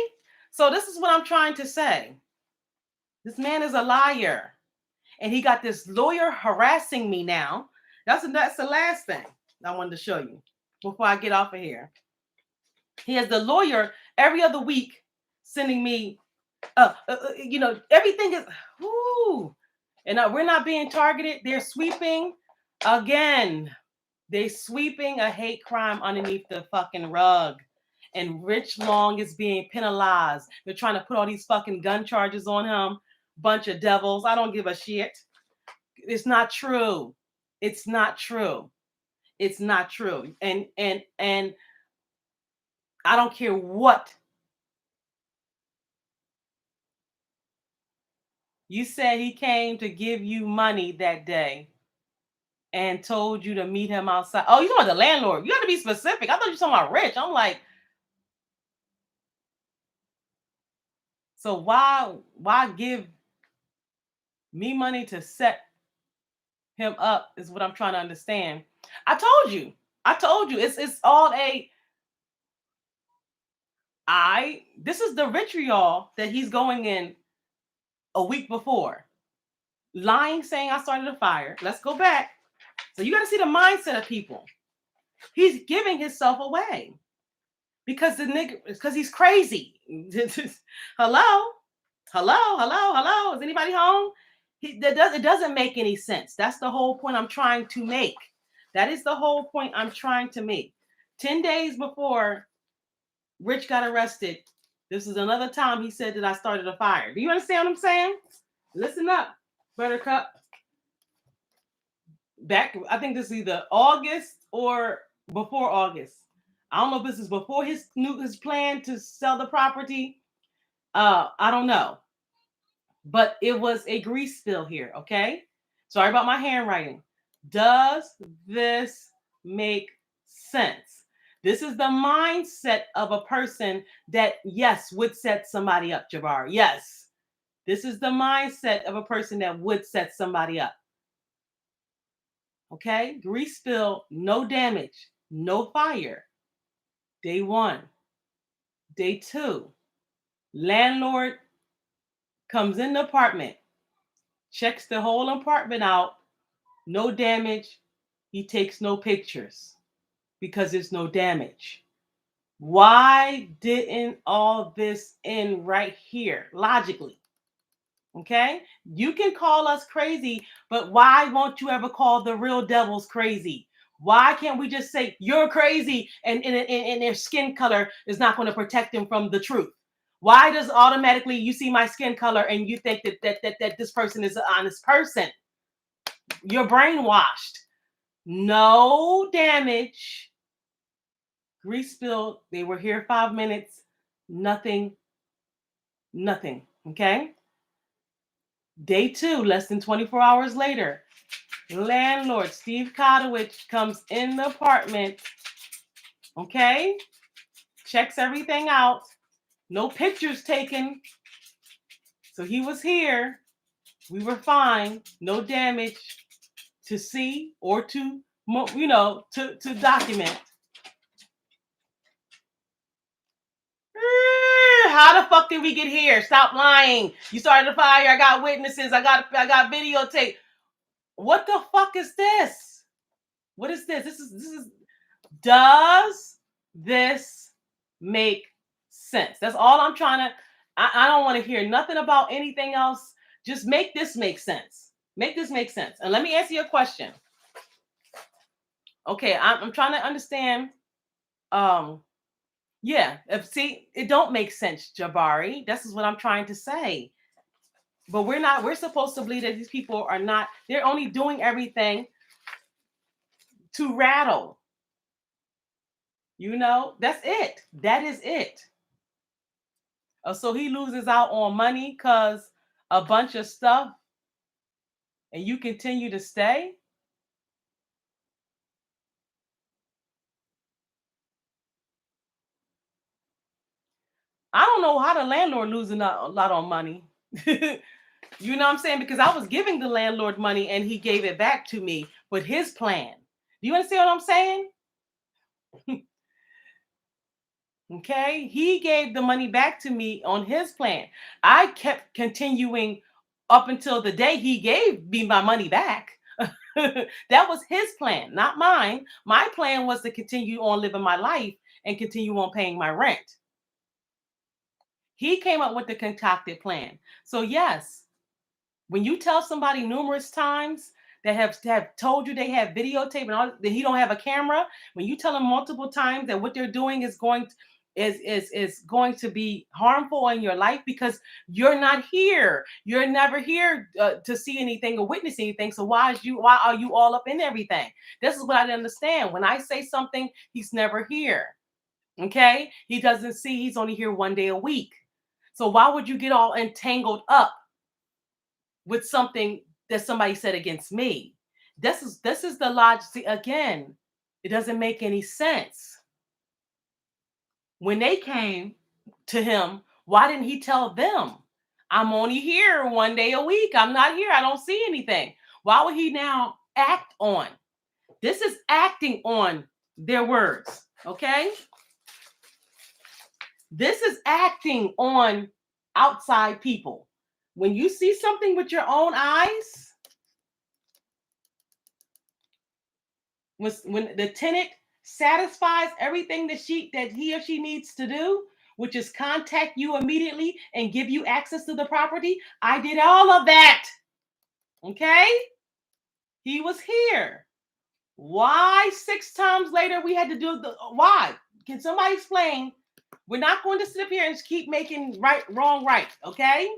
Speaker 1: So this is what I'm trying to say. This man is a liar, and he got this lawyer harassing me now. That's the last thing I wanted to show you before I get off of here. He has the lawyer every other week sending me, everything is, whoo, and we're not being targeted. They're sweeping again. They're sweeping a hate crime underneath the fucking rug. And Rich Long is being penalized. They're trying to put all these fucking gun charges on him. Bunch of devils. I don't give a shit. It's not true. It's not true. It's not true. And I don't care what. You said he came to give you money that day and told you to meet him outside. Oh, you talking about the landlord. You got to be specific. I thought you were talking about Rich. I'm like, so why give me money to set him up is what I'm trying to understand. I told you. It's all this is the vitriol that he's going in a week before. Lying, saying I started a fire. Let's go back. So you got to see the mindset of people. He's giving himself away because because he's crazy. Hello? Is anybody home? It doesn't make any sense. That's the whole point I'm trying to make. That is the whole point I'm trying to make. 10 days before Rich got arrested, this is another time he said that I started a fire. Do you understand what I'm saying? Listen up, Buttercup. Back, I think this is either August or before August. I don't know if this is before his plan to sell the property. I don't know. But it was a grease spill here, okay? Sorry about my handwriting. Does this make sense? This is the mindset of a person that, yes, would set somebody up, Jabbar. Yes. This is the mindset of a person that would set somebody up. Okay? Grease spill, no damage, no fire. Day 1. Day 2. Landlord comes in the apartment, checks the whole apartment out, no damage. He takes no pictures because there's no damage. Why didn't all this end right here logically? Okay, you can call us crazy, but why won't you ever call the real devils crazy? Why can't we just say you're crazy and their skin color is not going to protect them from the truth? Why does automatically you see my skin color and you think that this person is an honest person? You're brainwashed. No damage. Grease spilled. They were here 5 minutes. Nothing. Nothing. Okay. Day 2, less than 24 hours later, landlord Steve Kodowich comes in the apartment. Okay. Checks everything out. No pictures taken. So he was here. We were fine. No damage to see or to, to document. How the fuck did we get here? Stop lying. You started a fire. I got witnesses. I got videotape. What the fuck is this? What is this? This is does this make sense? That's all I'm trying to. I don't want to hear nothing about anything else. Just make this make sense. Make this make sense. And let me answer your question. Okay, I'm trying to understand. Yeah, see, it don't make sense, Jabari. This is what I'm trying to say. But we're supposed to believe that these people are not, they're only doing everything to rattle. That's it. That is it. So he loses out on money because a bunch of stuff and you continue to stay? I don't know how the landlord losing a lot on money. You know what I'm saying? Because I was giving the landlord money and he gave it back to me with his plan. Do you understand what I'm saying? Okay. He gave the money back to me on his plan. I kept continuing up until the day he gave me my money back. That was his plan, not mine. My plan was to continue on living my life and continue on paying my rent. He came up with the concocted plan. So yes, when you tell somebody numerous times that have told you they have videotape and all that he don't have a camera, when you tell them multiple times that what they're doing is going to be harmful in your life because you're not here, you're never here to see anything or witness anything. So why are you all up in everything? This is what I didn't understand. When I say something, he's never here. Okay, he doesn't see, he's only here 1 day a week. So why would you get all entangled up with something that somebody said against me? This is the logic. See, again, it doesn't make any sense. When they came to him, why didn't he tell them? I'm only here 1 day a week. I'm not here. I don't see anything. Why would he now act on? This is acting on their words. Okay? This is acting on outside people. When you see something with your own eyes, when the tenant satisfies everything that he or she needs to do, which is contact you immediately and give you access to the property, I did all of that. Okay? He was here. Why 6 times later we had to do why? Can somebody explain? We're not going to sit up here and keep making wrong right, okay?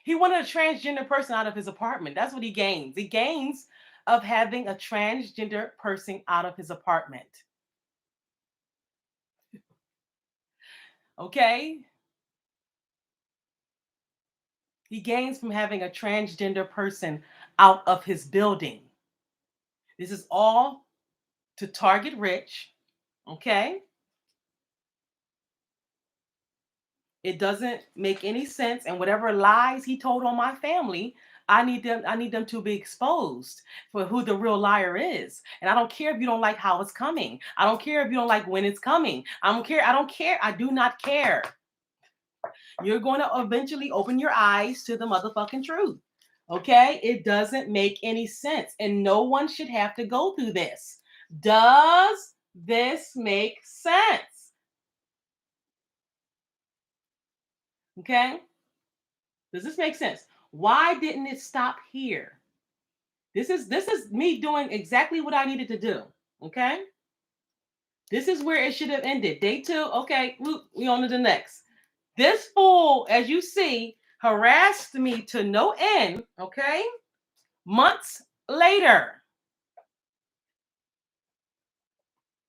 Speaker 1: He wanted a transgender person out of his apartment. That's what he gains. He gains of having a transgender person out of his apartment. Okay? He gains from having a transgender person out of his building. This is all to target rich. Okay? It doesn't make any sense. And whatever lies he told on my family, I need them to be exposed for who the real liar is. And I don't care if you don't like how it's coming. I don't care if you don't like when it's coming. I don't care. I don't care. I do not care. You're going to eventually open your eyes to the motherfucking truth. Okay? It doesn't make any sense. And no one should have to go through this. Does this make sense? Okay? Does this make sense? Why didn't it stop here? This is me doing exactly what I needed to do. Okay? This is where it should have ended. Day 2, okay, we on to the next. This fool, as you see, harassed me to no end, okay? Months later.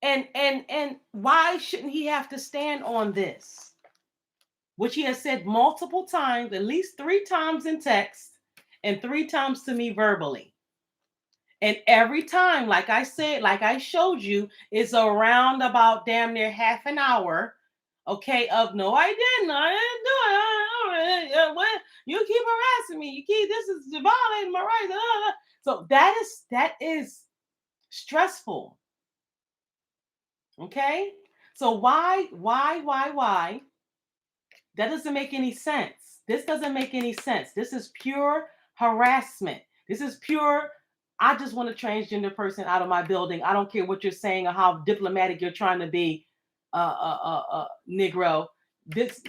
Speaker 1: And why shouldn't he have to stand on this? Which he has said multiple times, at least 3 times in text and 3 times to me verbally. And every time, like I said, like I showed you, it's around about damn near half an hour, okay, of no, I didn't do it. What? You keep harassing me. You keep, this is violating my rights. So that is stressful. Okay? So why? That doesn't make any sense. This doesn't make any sense. This is pure harassment. This is pure, I just want a transgender person out of my building. I don't care what you're saying or how diplomatic you're trying to be, Negro. This,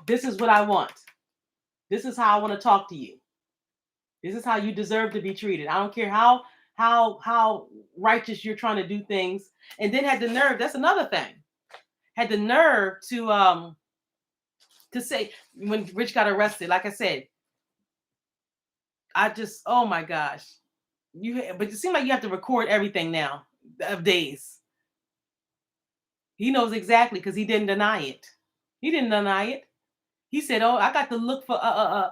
Speaker 1: this is what I want. This is how I want to talk to you. This is how you deserve to be treated. I don't care how righteous you're trying to do things. And then had the nerve, that's another thing. Had the nerve to say, when Rich got arrested, like I said, I just, oh my gosh. But it seems like you have to record everything now of days. He knows exactly because he didn't deny it. He didn't deny it. He said, "Oh, I got to look for I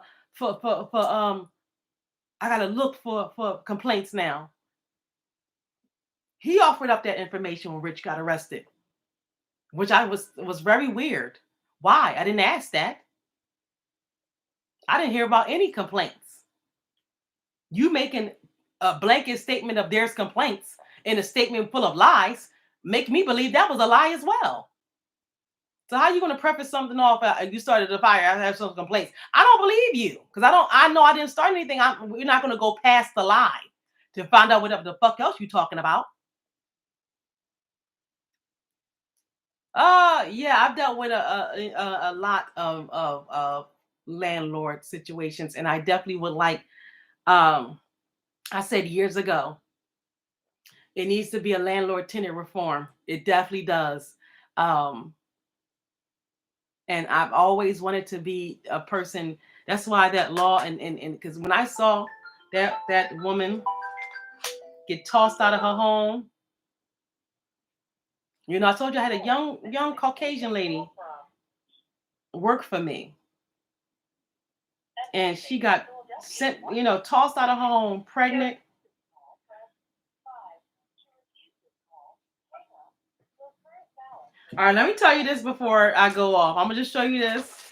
Speaker 1: got to look for complaints now." He offered up that information when Rich got arrested, which was very weird. Why? I didn't ask that. I didn't hear about any complaints. You making a blanket statement of there's complaints in a statement full of lies make me believe that was a lie as well. So how are you going to preface something off? You started the fire. I have some complaints. I don't believe you because I know I didn't start anything. We're not going to go past the lie to find out whatever the fuck else you're talking about. Yeah, I've dealt with a lot of landlord situations, and I definitely would like. I said years ago, it needs to be a landlord tenant reform. It definitely does. And I've always wanted to be a person. That's why that law and because when I saw that woman get tossed out of her home, I told you I had a young Caucasian lady work for me, and she got sent, tossed out of her home, pregnant. All right, let me tell you this before I go off. I'm gonna just show you this.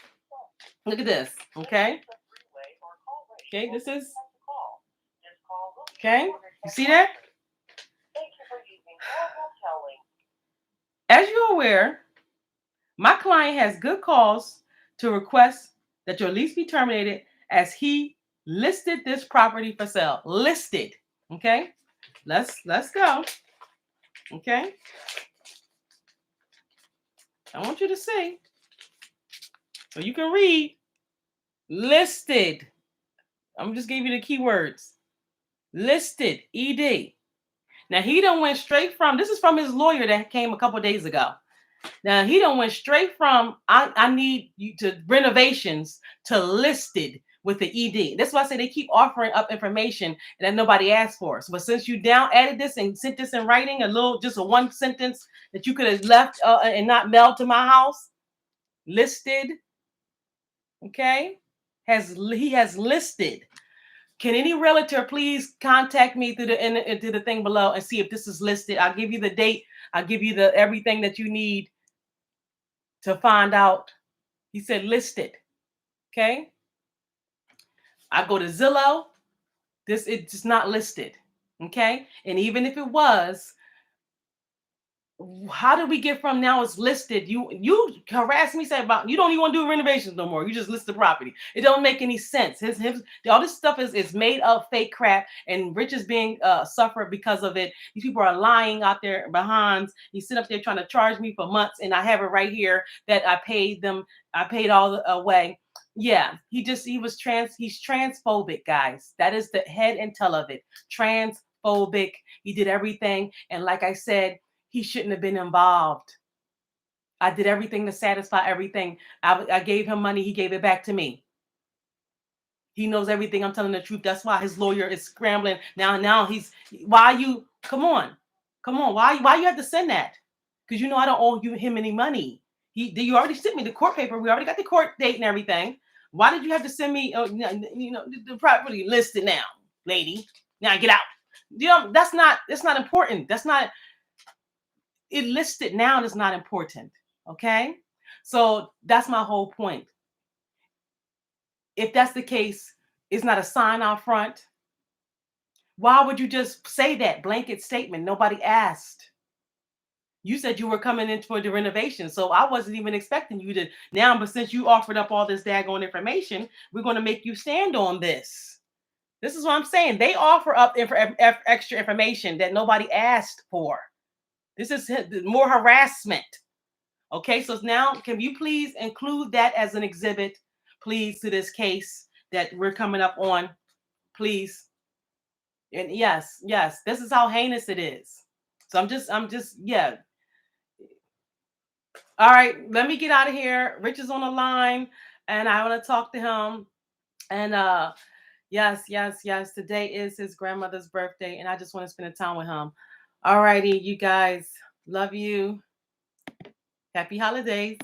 Speaker 1: Look at this, okay? Okay, this is okay. You see that? As you're aware, my client has good cause to request that your lease be terminated as he listed this property for sale. Listed. Okay? Let's go. Okay? I want you to see. So you can read. Listed. I'm just giving you the keywords. Listed. ED. Now he done went straight from, this is from his lawyer that came a couple days ago. Now he done went straight from I need you to renovations to listed with the ED. That's why I say they keep offering up information that nobody asked for. So, but since you added this and sent this in writing, just a one sentence that you could have left and not mailed to my house, listed. Okay, he has listed. Can any realtor please contact me through the thing below and see if this is listed? I'll give you the date. I'll give you the everything that you need to find out. He said listed. Okay. I go to Zillow. It's just not listed. Okay. And even if it was, how did we get from now it's listed? You harass me, say about you don't even want to do renovations no more. You just list the property. It don't make any sense. His all this stuff is made up fake crap, and Rich is being suffered because of it. These people are lying out there behind. He sit up there trying to charge me for months, and I have it right here that I paid them. I paid all away. Yeah, he's transphobic, guys. That is the head and tail of it. Transphobic. He did everything, and like I said, he shouldn't have been involved. I did everything to satisfy everything. I gave him money. He gave it back to me. He knows everything. I'm telling the truth. That's why his lawyer is scrambling. Now he's, why you, come on. Come on. Why you have to send that? Because you know I don't owe him any money. You already sent me the court paper. We already got the court date and everything. Why did you have to send me, the property listed now, lady? Now get out. That's not important. That's not, it listed now is not important. Okay. So that's my whole point. If that's the case, it's not a sign out front. Why would you just say that blanket statement? Nobody asked. You said you were coming in for the renovation, so I wasn't even expecting you to now. But since you offered up all this daggone information, we're going to make you stand on this. This is what I'm saying. They offer up extra information that nobody asked for. This is more harassment. Okay, so now can you please include that as an exhibit, please, to this case that we're coming up on, please? And yes, this is how heinous it is. So yeah. All right, let me get out of here. Rich is on the line, and I want to talk to him. And yes. Today is his grandmother's birthday, and I just want to spend time with him. All righty, you guys. Love you. Happy holidays.